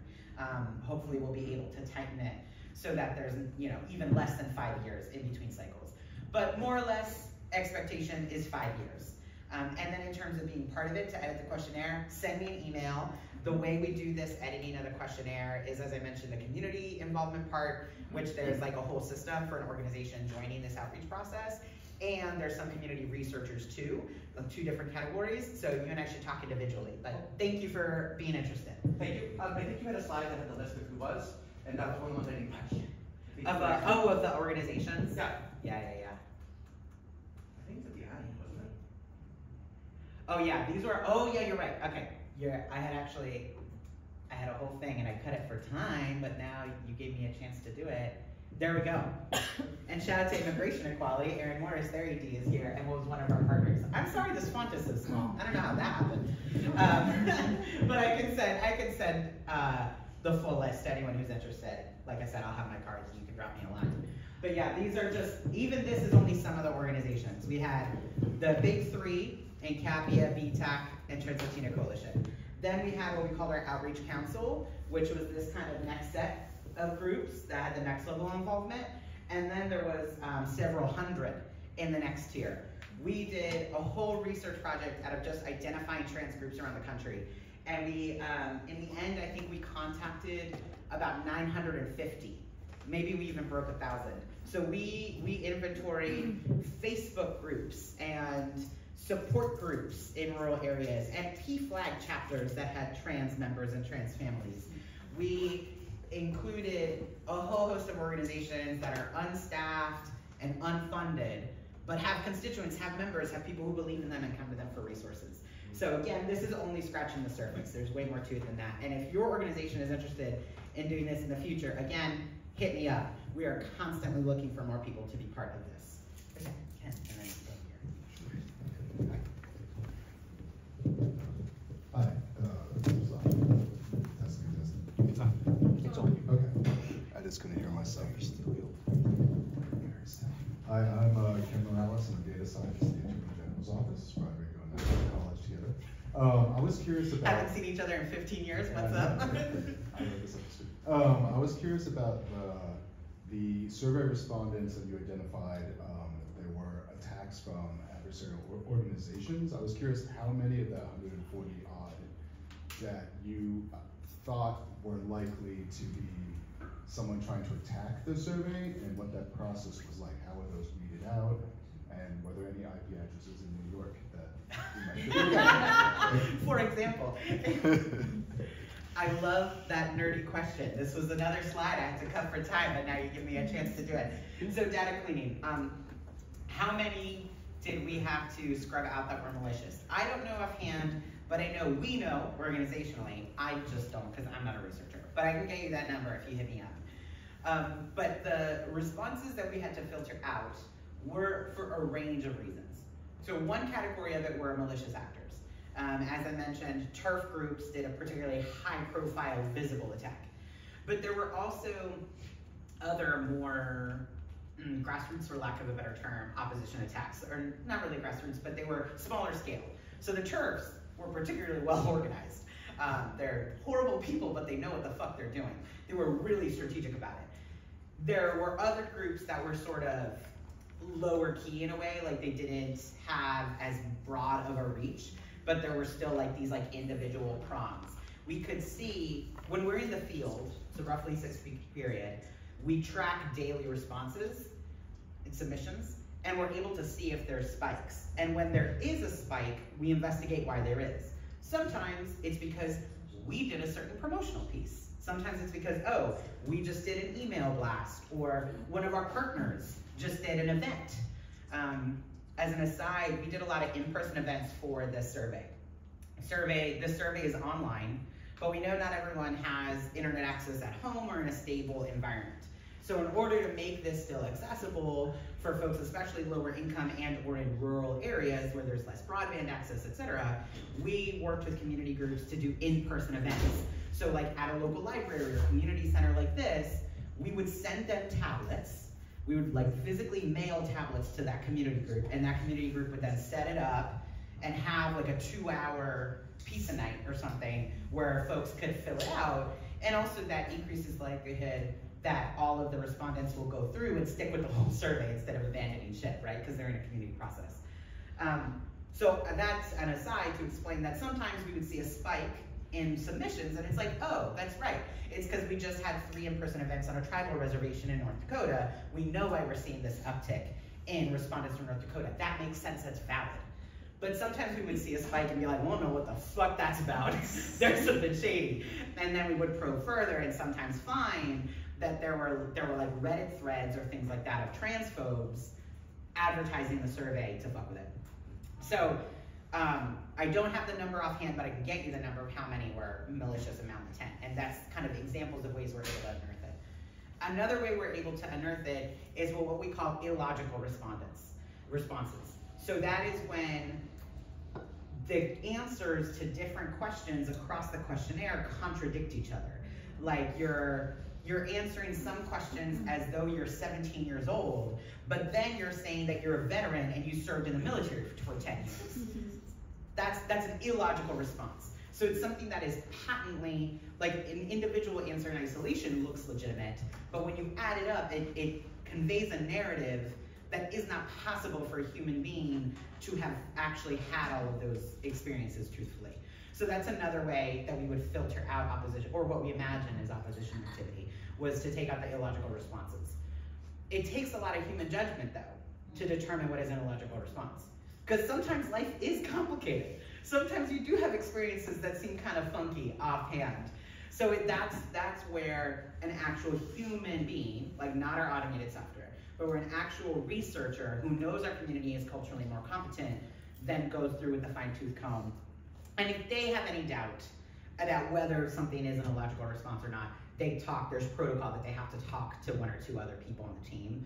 Hopefully we'll be able to tighten it so that there's even less than 5 years in between cycles. But more or less, expectation is 5 years. And then in terms of being part of it, to edit the questionnaire, send me an email. The way we do this editing of the questionnaire is, as I mentioned, the community involvement part, which there's like a whole system for an organization joining this outreach process. And there's some community researchers too, of 2 different categories. So you and I should talk individually. But thank you for being interested. Thank you. I think you had a slide that had the list of who was, and that was one of the ones I didn't catch. Of the organizations? Yeah. Yeah. I think it's at the end, wasn't it? Oh yeah, these were, oh yeah, you're right. Okay. I had a whole thing and I cut it for time, but now you gave me a chance to do it. There we go. And shout out to Immigration Equality. Erin Morris, their ED, is here and was one of our partners. I'm sorry this font is so small. I don't know how that happened. But I can send the full list to anyone who's interested. Like I said, I'll have my cards and you can drop me a line. But yeah, these are just, even this is only some of the organizations. We had the big 3, NCAPIA, BTAC, and Trans Latina Coalition. Then we had what we called our Outreach Council, which was this kind of next set of groups that had the next level of involvement. And then there was several hundred in the next tier. We did a whole research project out of just identifying trans groups around the country. And we, in the end, I think we contacted about 950. Maybe we even broke 1,000. So we inventoried Facebook groups and support groups in rural areas and PFLAG chapters that had trans members and trans families. We included a whole host of organizations that are unstaffed and unfunded, but have constituents, have members, have people who believe in them and come to them for resources. So again, this is only scratching the surface. There's way more to it than that. And if your organization is interested in doing this in the future, again, hit me up. We are constantly looking for more people to be part of this. Okay, Ken, and then stay here. Hi, just couldn't hear myself. Hi, I'm Ken Morales. I'm a data scientist in the Attorney General's office. Rodrigo and I went to college together. I was curious about. Haven't seen each other in 15 years. What's up? I like this episode. I was curious about the survey respondents that you identified. There were attacks from adversarial organizations. I was curious how many of that 140 odd that you thought were likely to be someone trying to attack the survey, and what that process was like. How were those weeded out, and were there any IP addresses in New York that you might have? For example. I love that nerdy question. This was another slide I had to cut for time, but now you give me a chance to do it. So data cleaning. How many did we have to scrub out that were malicious? I don't know offhand, but I know we know organizationally. I just don't, because I'm not a researcher. But I can get you that number if you hit me up. But the responses that we had to filter out were for a range of reasons. So one category of it were malicious actors. As I mentioned, turf groups did a particularly high-profile, visible attack. But there were also other more grassroots, for lack of a better term, opposition attacks. Or not really grassroots, but they were smaller scale. So the turfs were particularly well organized. They're horrible people, but they know what the fuck they're doing. They were really strategic about it. There were other groups that were sort of lower key in a way, like they didn't have as broad of a reach, but there were still like these like individual prongs. We could see, when we're in the field, so roughly 6-week period, we track daily responses and submissions, and we're able to see if there's spikes. And when there is a spike, we investigate why there is. Sometimes it's because we did a certain promotional piece. Sometimes it's because, oh, we just did an email blast, or one of our partners just did an event. As an aside, we did a lot of in-person events for this survey. This survey is online, but we know not everyone has internet access at home or in a stable environment. So in order to make this still accessible for folks, especially lower income and or in rural areas where there's less broadband access, etc., we worked with community groups to do in-person events. So like at a local library or community center like this, we would send them tablets. We would like physically mail tablets to that community group, and that community group would then set it up and have like a 2-hour pizza night or something where folks could fill it out. And also that increases likelihood that all of the respondents will go through and stick with the whole survey instead of abandoning shit, right? Because they're in a community process. So that's an aside to explain that sometimes we would see a spike in submissions, and it's like, oh, that's right. It's because we just had 3 in-person events on a tribal reservation in North Dakota. We know why we're seeing this uptick in respondents from North Dakota. That makes sense, that's valid. But sometimes we would see a spike and be like, we don't know what the fuck that's about. There's something shady. And then we would probe further and sometimes find that there were like Reddit threads or things like that of transphobes advertising the survey to fuck with it. So I don't have the number offhand, but I can get you the number of how many were malicious and malintent. And that's kind of examples of ways we're able to unearth it. Another way we're able to unearth it is what we call illogical responses. So that is when the answers to different questions across the questionnaire contradict each other. Like you're answering some questions as though you're 17 years old, but then you're saying that you're a veteran and you served in the military for 10 years. That's an illogical response. So it's something that is patently, like an individual answer in isolation looks legitimate, but when you add it up, it conveys a narrative that is not possible for a human being to have actually had all of those experiences truthfully. So that's another way that we would filter out opposition, or what we imagine is opposition activity, was to take out the illogical responses. It takes a lot of human judgment, though, to determine what is an illogical response. Because sometimes life is complicated. Sometimes you do have experiences that seem kind of funky offhand. So that's where an actual human being, like not our automated software, but where an actual researcher who knows our community is culturally more competent, then goes through with the fine-tooth comb. And if they have any doubt about whether something is an illogical response or not, there's protocol that they have to talk to 1 or 2 other people on the team.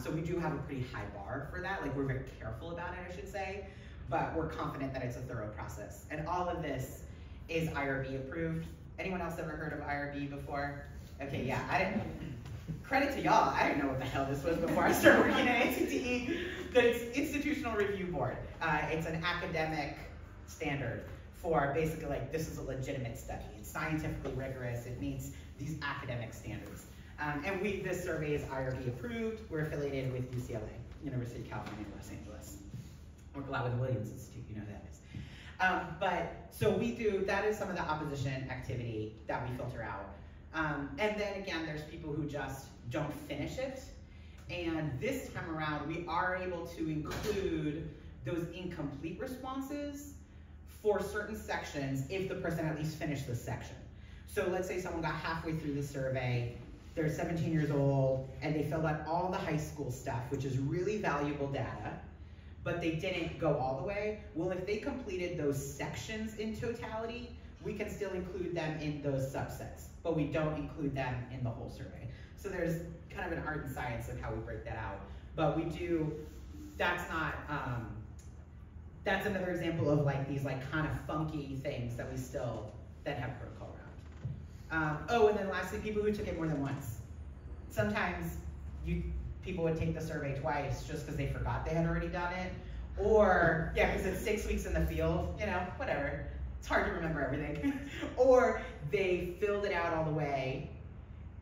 So we do have a pretty high bar for that. Like we're very careful about it, I should say, but we're confident that it's a thorough process. And all of this is IRB approved. Anyone else ever heard of IRB before? Okay, yeah, credit to y'all, I didn't know what the hell this was before I started working at NCTE. The Institutional Review Board. It's an academic standard for basically like, this is a legitimate study. It's scientifically rigorous. It meets these academic standards. And this survey is IRB approved. We're affiliated with UCLA, University of California, Los Angeles. Work a lot with the Williams Institute, you know who that is. So that is some of the opposition activity that we filter out. And then again, there's people who just don't finish it. And this time around, we are able to include those incomplete responses for certain sections if the person at least finished the section. So let's say someone got halfway through the survey, they're 17 years old, and they filled out all the high school stuff, which is really valuable data, but they didn't go all the way. Well, if they completed those sections in totality, we can still include them in those subsets, but we don't include them in the whole survey. So there's kind of an art and science of how we break that out. But we do, that's another example of like these like kind of funky things that we still then have protocol around. Oh, and then lastly, people who took it more than once. Sometimes people would take the survey twice just because they forgot they had already done it. Or, yeah, because it's 6 weeks in the field, you know, whatever. It's hard to remember everything. Or they filled it out all the way,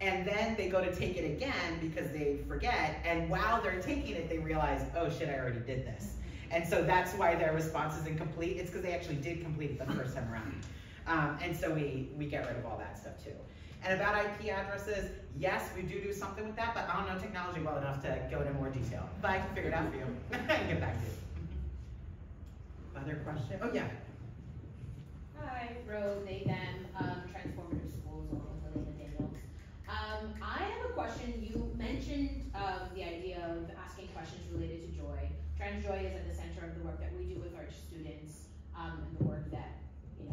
and then they go to take it again because they forget, and while they're taking it, they realize, oh shit, I already did this. And so that's why their response is incomplete. It's because they actually did complete it the first time around. And so we get rid of all that stuff too. And about IP addresses, yes, we do something with that, but I don't know technology well enough to go into more detail. But I can figure it out for you and get back to you. Other question? Oh yeah. Hi, Ro, they, them, transformative schools, or related Daniels. I have a question. You mentioned the idea of asking questions related to joy. Trans joy is at the center of the work that we do with our students, and the work that we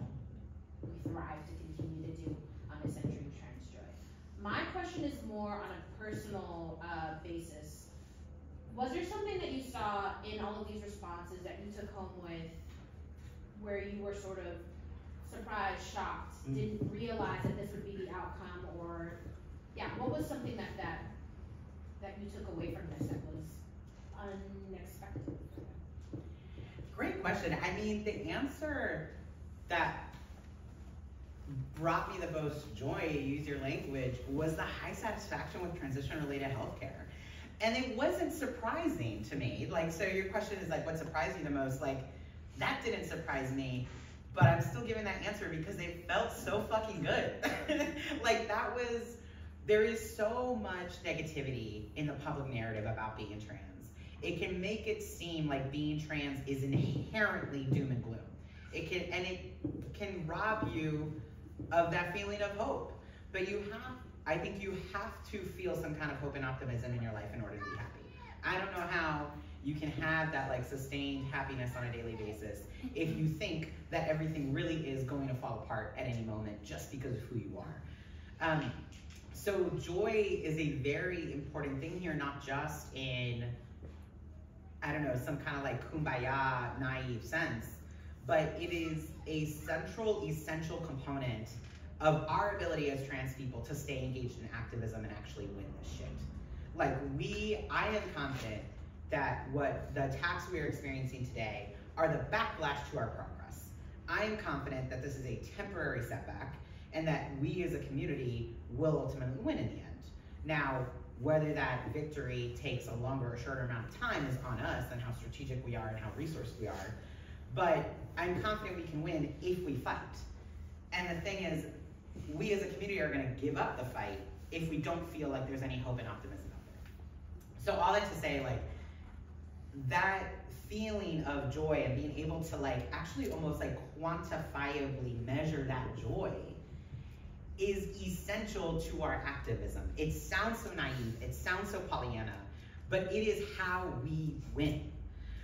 thrive to continue to do is centering trans joy. My question is more on a personal basis. Was there something that you saw in all of these responses that you took home with, where you were sort of surprised, shocked, didn't realize that this would be the outcome, or what was something that you took away from this that was unexpected? Great question. I mean, the answer that brought me the most joy, use your language, was the high satisfaction with transition-related healthcare. And it wasn't surprising to me. Like, so your question is like, what surprised you the most? Like, that didn't surprise me, but I'm still giving that answer because it felt so fucking good. Like, there is so much negativity in the public narrative about being trans. It can make it seem like being trans is inherently doom and gloom. It can rob you of that feeling of hope. But I think you have to feel some kind of hope and optimism in your life in order to be happy. I don't know how you can have that like sustained happiness on a daily basis if you think that everything really is going to fall apart at any moment just because of who you are. So joy is a very important thing here, not just in, I don't know, some kind of like kumbaya, naive sense, but it is a central, essential component of our ability as trans people to stay engaged in activism and actually win this shit. Like I am confident that what the attacks we are experiencing today are the backlash to our progress. I am confident that this is a temporary setback and that we as a community will ultimately win in the end. Now, whether that victory takes a longer or shorter amount of time is on us and how strategic we are and how resourced we are. But I'm confident we can win if we fight. And the thing is, we as a community are gonna give up the fight if we don't feel like there's any hope and optimism out there. So all that to say, like, that feeling of joy and being able to like actually almost like quantifiably measure that joy is essential to our activism. It sounds so naive, it sounds so Pollyanna, but it is how we win.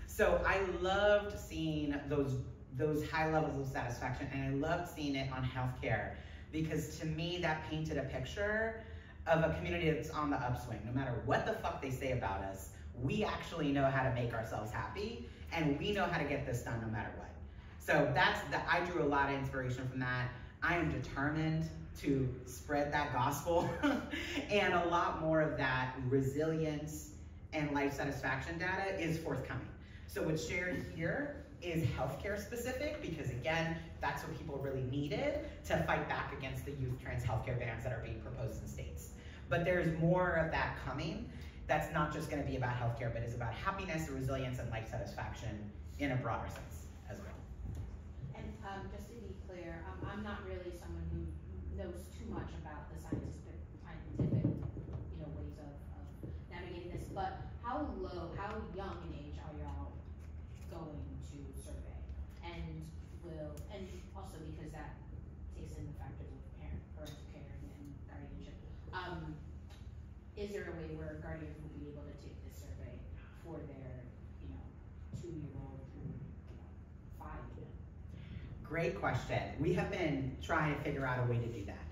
So I loved seeing those high levels of satisfaction, and I loved seeing it on healthcare, because to me that painted a picture of a community that's on the upswing. No matter what the fuck they say about us, we actually know how to make ourselves happy, and we know how to get this done no matter what. So I drew a lot of inspiration from that. I am determined to spread that gospel and a lot more of that resilience and life satisfaction data is forthcoming. So what's shared here is healthcare specific because again, that's what people really needed to fight back against the youth trans healthcare bans that are being proposed in states. But there's more of that coming. That's not just gonna be about healthcare, but it's about happiness, resilience, and life satisfaction in a broader sense as well. And just to be clear, I'm not really someone who knows too much about the scientific ways of navigating this, but how young in age are y'all going to survey? And also because that takes in the factors of parental care and guardianship. Is there a way where guardians will be able to take this survey for their, 2-year-old through, 5? Great question. We have been trying to figure out a way to do that.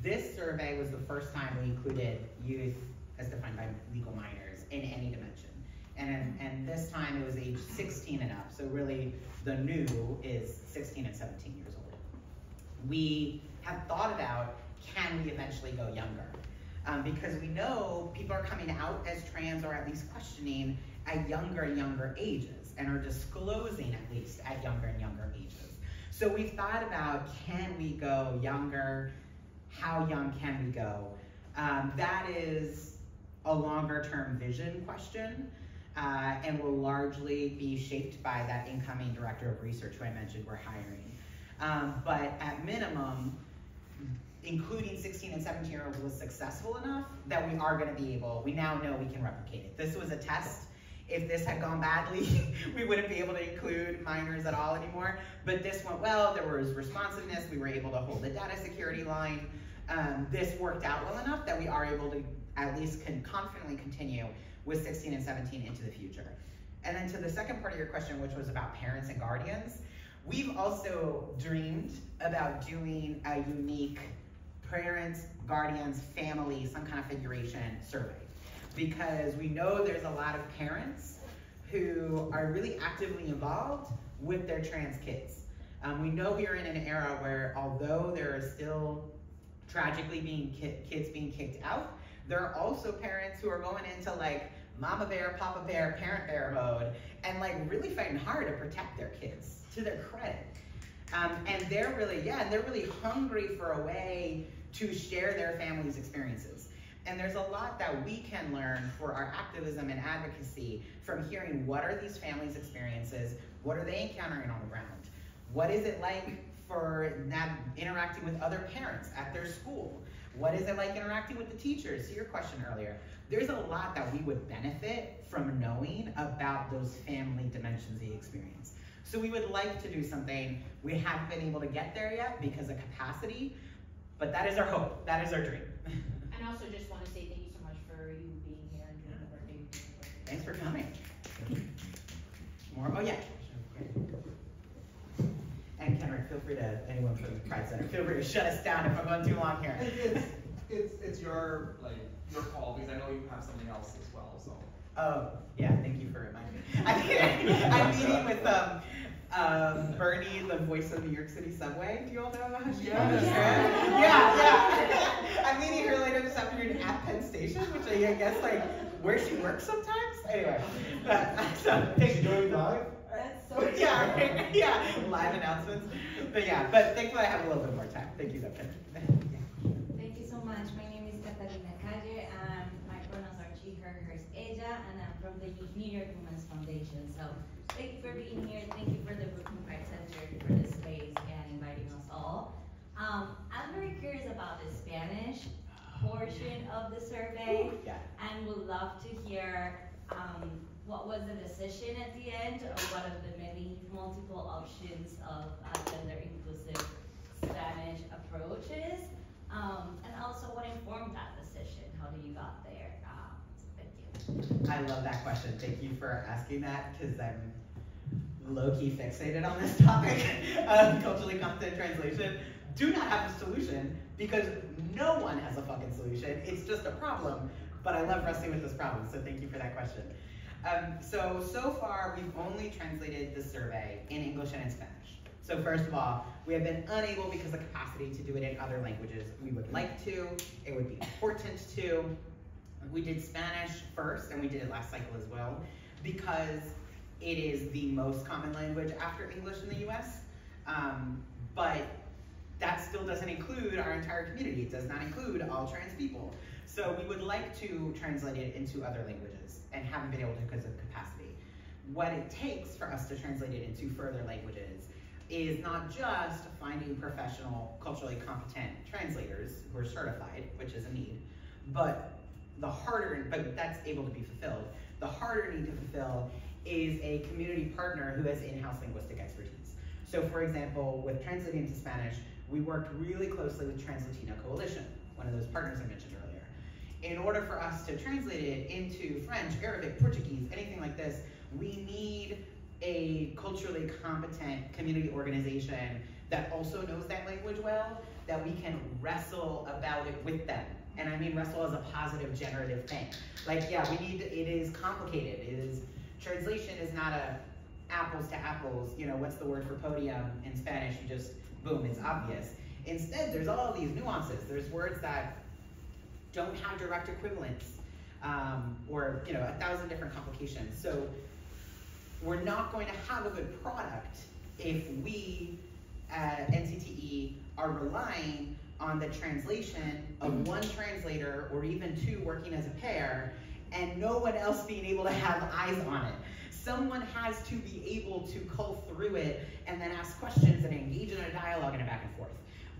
This survey was the first time we included youth as defined by legal minors in any dimension. And this time it was age 16 and up. So really the new is 16 and 17 years old. We have thought about, can we eventually go younger? Because we know people are coming out as trans or at least questioning at younger and younger ages and are disclosing at least at younger and younger ages. So we've thought about, can we go younger? How young can we go? That is a longer term vision question and will largely be shaped by that incoming director of research who I mentioned we're hiring. But at minimum, including 16 and 17-year-olds was successful enough that we are gonna be able, we now know we can replicate it. This was a test. If this had gone badly, we wouldn't be able to include minors at all anymore. But this went well, there was responsiveness, we were able to hold the data security line. This worked out well enough that we are able to at least can confidently continue with 16 and 17 into the future. And then to the second part of your question, which was about parents and guardians, we've also dreamed about doing a unique parents, guardians, family, some kind of figuration survey. Because we know there's a lot of parents who are really actively involved with their trans kids. We know we are in an era where although there are still tragically kids being kicked out, there are also parents who are going into like mama bear, papa bear, parent bear mode and like really fighting hard to protect their kids, to their credit. And they're really hungry for a way to share their family's experiences. And there's a lot that we can learn for our activism and advocacy from hearing what are these families' experiences, what are they encountering on the ground, what is it like for interacting with other parents at their school, what is it like interacting with the teachers, to your question earlier. There's a lot that we would benefit from knowing about those family dimensions of the experience. So we would like to do something. We haven't been able to get there yet because of capacity, but that is our hope, that is our dream. And also just want to say thank you so much for you being here and doing the work that you're doing. Thanks for coming. More, oh yeah. And Kendrick, feel free to, anyone from the Pride Center, feel free to shut us down if I'm going too long here. It's your call because I know you have something else as well, so. Oh, yeah, thank you for reminding me. I'm meeting with Bernie, the voice of New York City subway. Do you all know about her? Yeah. I'm meeting her later this afternoon at Penn Station, which I guess like where she works sometimes. Anyway, so She's going live? That's so yeah, live announcements. But thankfully I have a little bit more time. Thank you, Dr. Thank you so much. My name is Catalina Calle, and my pronouns are she, her, hers, ella, and I'm from the New York Women's Foundation. So thank you for being here. Thank you for the Brooklyn Pride Center for this space and inviting us all. I'm very curious about the Spanish portion of the survey, and would love to hear what was the decision at the end, or what are the many multiple options of gender inclusive Spanish approaches, and also what informed that decision. How do you got there? Thank you. I love that question. Thank you for asking that, because I'm low-key fixated on this topic of culturally competent translation. Do not have a solution, because no one has a fucking solution. It's just a problem, but I love wrestling with this problem, so thank you for that question. So far, we've only translated the survey in English and in Spanish. So first of all, we have been unable because of capacity to do it in other languages. We would like to, it would be important to. We did Spanish first, and we did it last cycle as well, because it is the most common language after English in the US. But that still doesn't include our entire community. It does not include all trans people. So we would like to translate it into other languages and haven't been able to because of capacity. What it takes for us to translate it into further languages is not just finding professional, culturally competent translators who are certified, which is a need, but that's able to be fulfilled. The harder need to fulfill is a community partner who has in-house linguistic expertise. So for example, with translating to Spanish, we worked really closely with Trans-Latino Coalition, one of those partners I mentioned earlier. In order for us to translate it into French, Arabic, Portuguese, anything like this, we need a culturally competent community organization that also knows that language well, that we can wrestle about it with them. And I mean wrestle as a positive generative thing. Like, yeah, it is complicated. Translation is not a apples to apples, what's the word for podium in Spanish? You just, boom, it's obvious. Instead, there's all these nuances. There's words that don't have direct equivalents, or 1,000 different complications. So we're not going to have a good product if we at NCTE are relying on the translation of one translator or even two working as a pair and no one else being able to have eyes on it. Someone has to be able to cull through it and then ask questions and engage in a dialogue and a back and forth.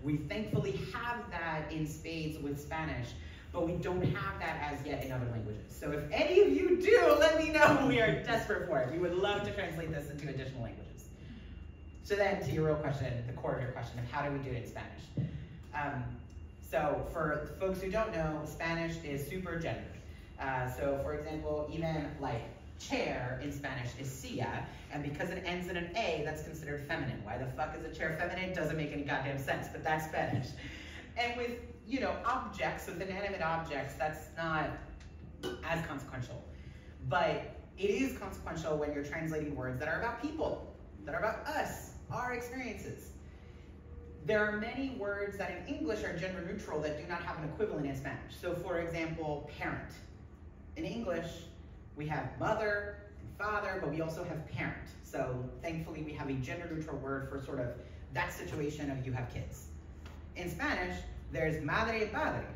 We thankfully have that in spades with Spanish, but we don't have that as yet in other languages. So if any of you do, let me know. We are desperate for it. We would love to translate this into additional languages. So then to your real question, the core of your question of how do we do it in Spanish? So for folks who don't know, Spanish is super gendered. So for example, even like chair in Spanish is silla, and because it ends in an A, that's considered feminine. Why the fuck is a chair feminine? Doesn't make any goddamn sense, but that's Spanish. And with, objects, with inanimate objects, that's not as consequential. But it is consequential when you're translating words that are about people, that are about us, our experiences. There are many words that in English are gender neutral that do not have an equivalent in Spanish. So for example, parent. In English, we have mother and father, but we also have parent. So thankfully we have a gender neutral word for sort of that situation of you have kids. In Spanish, there's madre y padre.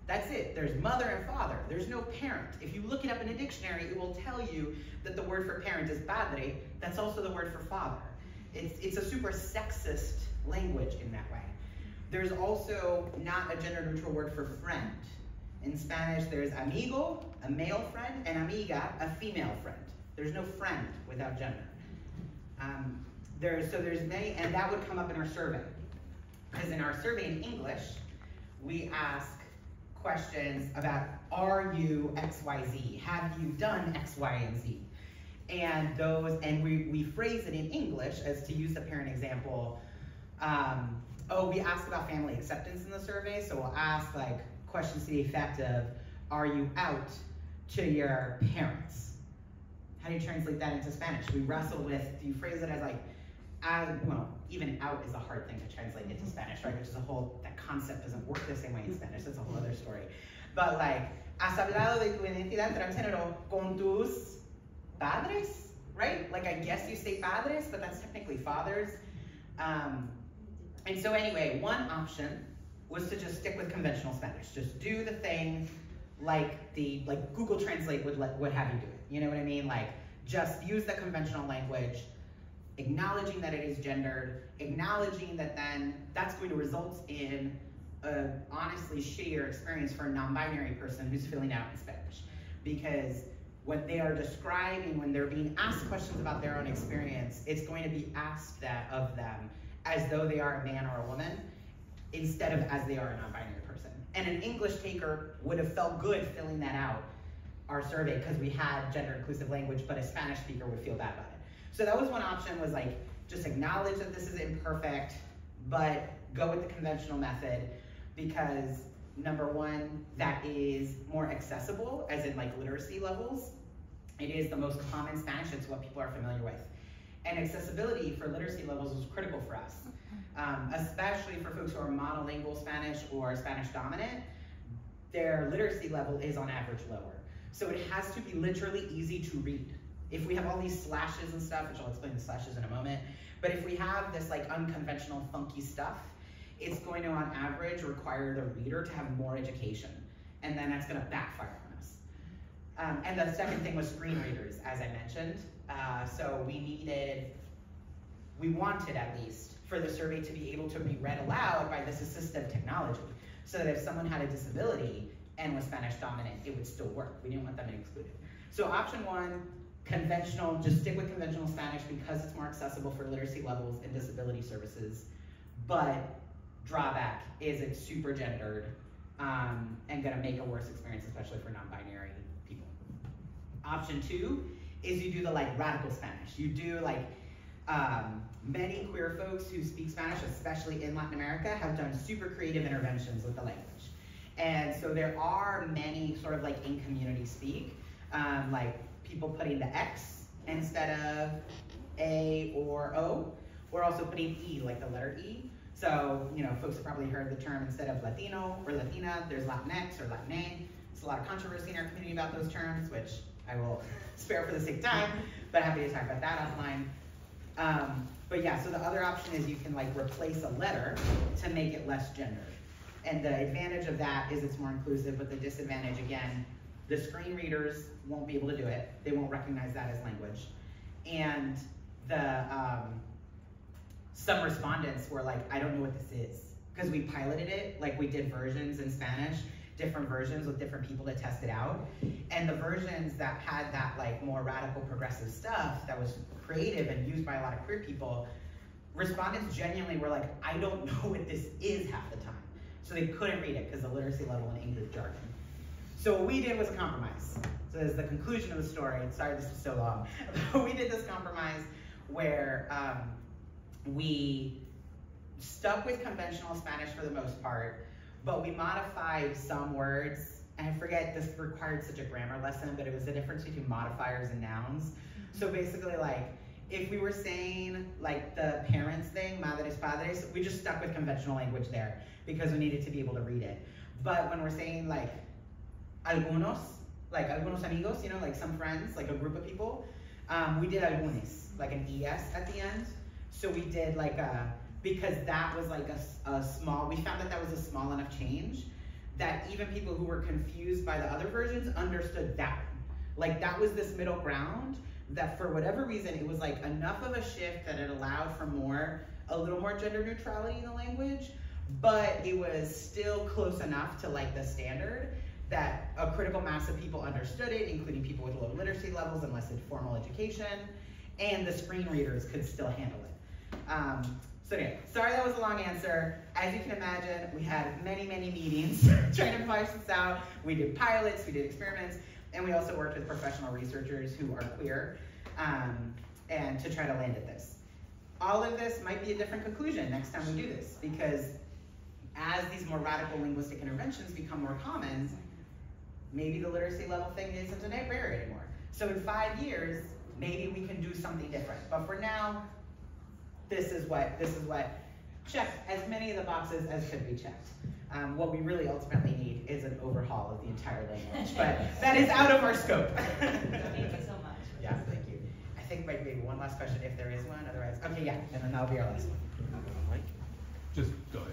That's it. There's mother and father. There's no parent. If you look it up in a dictionary, it will tell you that the word for parent is padre. That's also the word for father. It's a super sexist language in that way. There's also not a gender neutral word for friend. In Spanish, there's amigo, a male friend, and amiga, a female friend. There's no friend without gender. There's many, and that would come up in our survey. Because in our survey in English, we ask questions about, are you X, Y, Z? Have you done X, Y, and Z? And we phrase it in English as, to use the parent example, we asked about family acceptance in the survey, so we'll ask like questions to the effect of, are you out to your parents? How do you translate that into Spanish? We wrestle with, do you phrase it as like, even out is a hard thing to translate into Spanish, right? Which is that concept doesn't work the same way in Spanish, that's a whole other story. But like, has hablado de tu identidad transgénero con tus padres, right? Like I guess you say padres, but that's technically fathers. And so anyway, one option was to just stick with conventional Spanish. Just do the thing like Google Translate would have you do it. You know what I mean? Like just use the conventional language, acknowledging that it is gendered, acknowledging that then that's going to result in a honestly shittier experience for a non-binary person who's filling out in Spanish. Because when they are describing, when they're being asked questions about their own experience, it's going to be asked of them as though they are a man or a woman, instead of as they are a non-binary person. And an English taker would have felt good filling that out, our survey, because we had gender inclusive language, but a Spanish speaker would feel bad about it. So that was one option, was like, just acknowledge that this is imperfect, but go with the conventional method, because number one, that is more accessible, as in like literacy levels. It is the most common Spanish, it's what people are familiar with. And accessibility for literacy levels was critical for us, especially for folks who are monolingual Spanish or Spanish dominant. Their literacy level is on average lower. So it has to be literally easy to read. If we have all these slashes and stuff, which I'll explain the slashes in a moment, but if we have this like unconventional funky stuff, it's going to on average require the reader to have more education. And then that's gonna backfire on us. And the second thing was screen readers, as I mentioned. So we wanted at least for the survey to be able to be read aloud by this assistive technology, so that if someone had a disability and was Spanish dominant, it would still work. We didn't want them excluded. So option one, conventional, just stick with conventional Spanish because it's more accessible for literacy levels and disability services, but drawback is it's super gendered and gonna make a worse experience, especially for non-binary people. Option two is you do the like radical Spanish. You do like, many queer folks who speak Spanish, especially in Latin America, have done super creative interventions with the language. And so there are many sort of like in community speak, like people putting the X instead of A or O, or also putting E, like the letter E. So, you know, folks have probably heard the term instead of Latino or Latina, there's Latinx or Latine. There's a lot of controversy in our community about those terms, which I will spare for the sake of time, but happy to talk about that offline. But yeah, so the other option is you can like replace a letter to make it less gendered. And the advantage of that is it's more inclusive, but the disadvantage, again, the screen readers won't be able to do it. They won't recognize that as language. And the some respondents were like, I don't know what this is. Because we piloted it, like we did versions in Spanish, different versions with different people to test it out. And the versions that had that like more radical progressive stuff that was creative and used by a lot of queer people, respondents genuinely were like, I don't know what this is half the time. So they couldn't read it because the literacy level in English jargon. So what we did was a compromise. So as the conclusion of the story, sorry this was so long, but we did this compromise where we stuck with conventional Spanish for the most part, but we modified some words, and I forget this required such a grammar lesson, but it was the difference between modifiers and nouns. So basically like, if we were saying like the parents thing, madres, padres, we just stuck with conventional language there because we needed to be able to read it. But when we're saying like algunos, like algunos amigos, you know, like some friends, like a group of people, we did algunos, like an ES at the end. So we did like because that was like a small, we found that was a small enough change that even people who were confused by the other versions understood that one. Like that was this middle ground that for whatever reason, it was like enough of a shift that it allowed for a little more gender neutrality in the language, but it was still close enough to like the standard that a critical mass of people understood it, including people with low literacy levels and less formal education, and the screen readers could still handle it. So anyway, sorry that was a long answer. As you can imagine, we had many, many meetings trying to flesh this out. We did pilots, we did experiments, and we also worked with professional researchers who are queer and to try to land at this. All of this might be a different conclusion next time we do this, because as these more radical linguistic interventions become more common, maybe the literacy level thing isn't a barrier anymore. So in 5 years, maybe we can do something different. But for now, this is what checks as many of the boxes as could be checked. What we really ultimately need is an overhaul of the entire language, but that is out of our scope. Thank you so much. Yeah, thank you. I think maybe one last question if there is one, otherwise, okay, yeah, and then that'll be our last one. Mike? Just go ahead.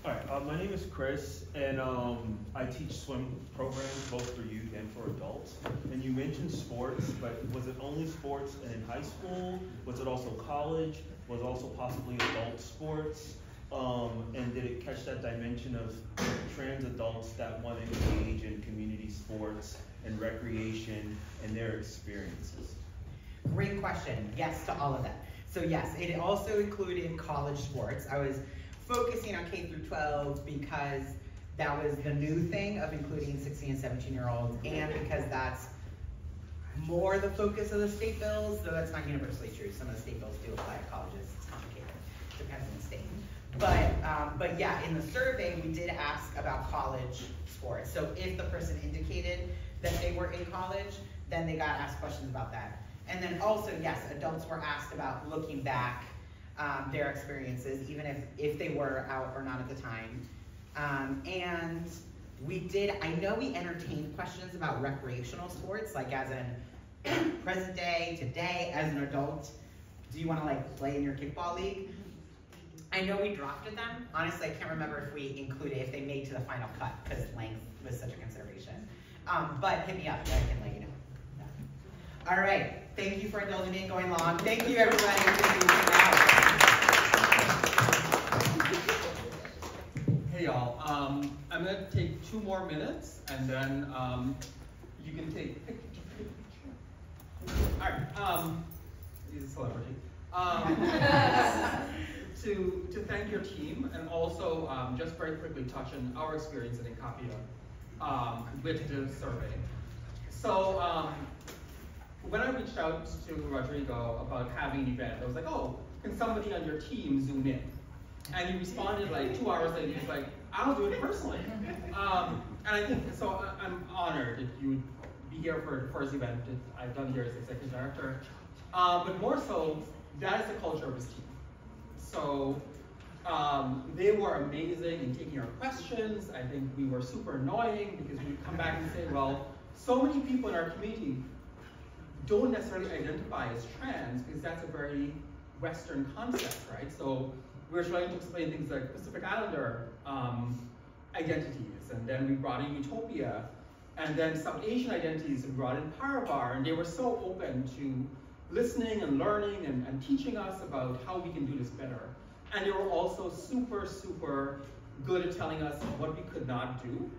All right, my name is Chris, and I teach swim programs both for youth and for adults. And you mentioned sports, but was it only sports in high school? Was it also college? Was it also possibly adult sports? And did it catch that dimension of trans adults that want to engage in community sports and recreation and their experiences? Great question. Yes to all of that. So yes, it also included college sports. I was focusing on K through 12 because that was the new thing of including 16 and 17-year-olds, and because that's more the focus of the state bills, though that's not universally true. Some of the state bills do apply to colleges. It's complicated. Depends on the state. But yeah, in the survey, we did ask about college sports. So if the person indicated that they were in college, then they got asked questions about that. And then also, yes, adults were asked about looking back, their experiences, even if they were out or not at the time. And we did, I know we entertained questions about recreational sports, like as in present day, today, as an adult. Do you want to like play in your kickball league? I know we drafted them. Honestly, I can't remember if we included, if they made to the final cut, because length was such a consideration. But hit me up, and I can let you know. Yeah. All right, thank you for indulging me and going long. Thank you, everybody, for being here. Hey y'all, I'm gonna take 2 more minutes, and then you can take all right. He's a celebrity. To thank your team, and also just very quickly touch on our experience at Incapia with the survey. So when I reached out to Rodrigo about having an event, I was like, oh, can somebody on your team Zoom in? And he responded like 2 hours later, he's like, I'll do it personally. And I think, so I'm honored that you would be here for the first event that I've done here as executive director. But more so, that is the culture of his team. So they were amazing in taking our questions. I think we were super annoying because we'd come back and say, well, so many people in our community don't necessarily identify as trans because that's a very Western concept, right? So we were trying to explain things like Pacific Islander identities, and then we brought in Utopia, and then South Asian identities, we brought in Paravar, and they were so open to listening and learning and teaching us about how we can do this better. And they were also super, super good at telling us what we could not do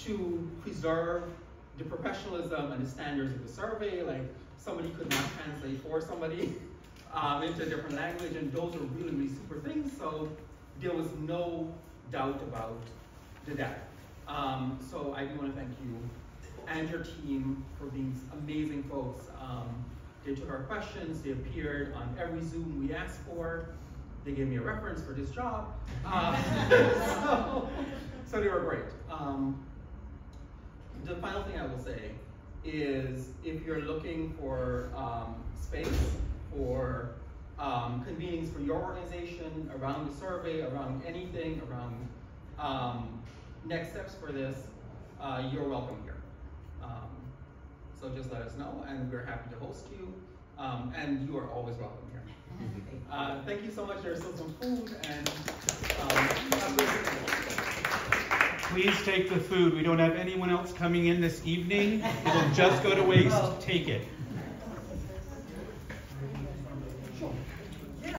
to preserve the professionalism and the standards of the survey. Like somebody could not translate for somebody into a different language, and those are really, really super things. So there was no doubt about the data. So I do want to thank you and your team for being amazing folks. They took our questions, they appeared on every Zoom we asked for. They gave me a reference for this job. So they were great. The final thing I will say is if you're looking for space or convenings for your organization, around the survey, around anything, around next steps for this, you're welcome here. So just let us know, and we're happy to host you. And you are always welcome here. Thank you so much. There's still some food, and please take the food. We don't have anyone else coming in this evening. It'll just go to waste. Take it.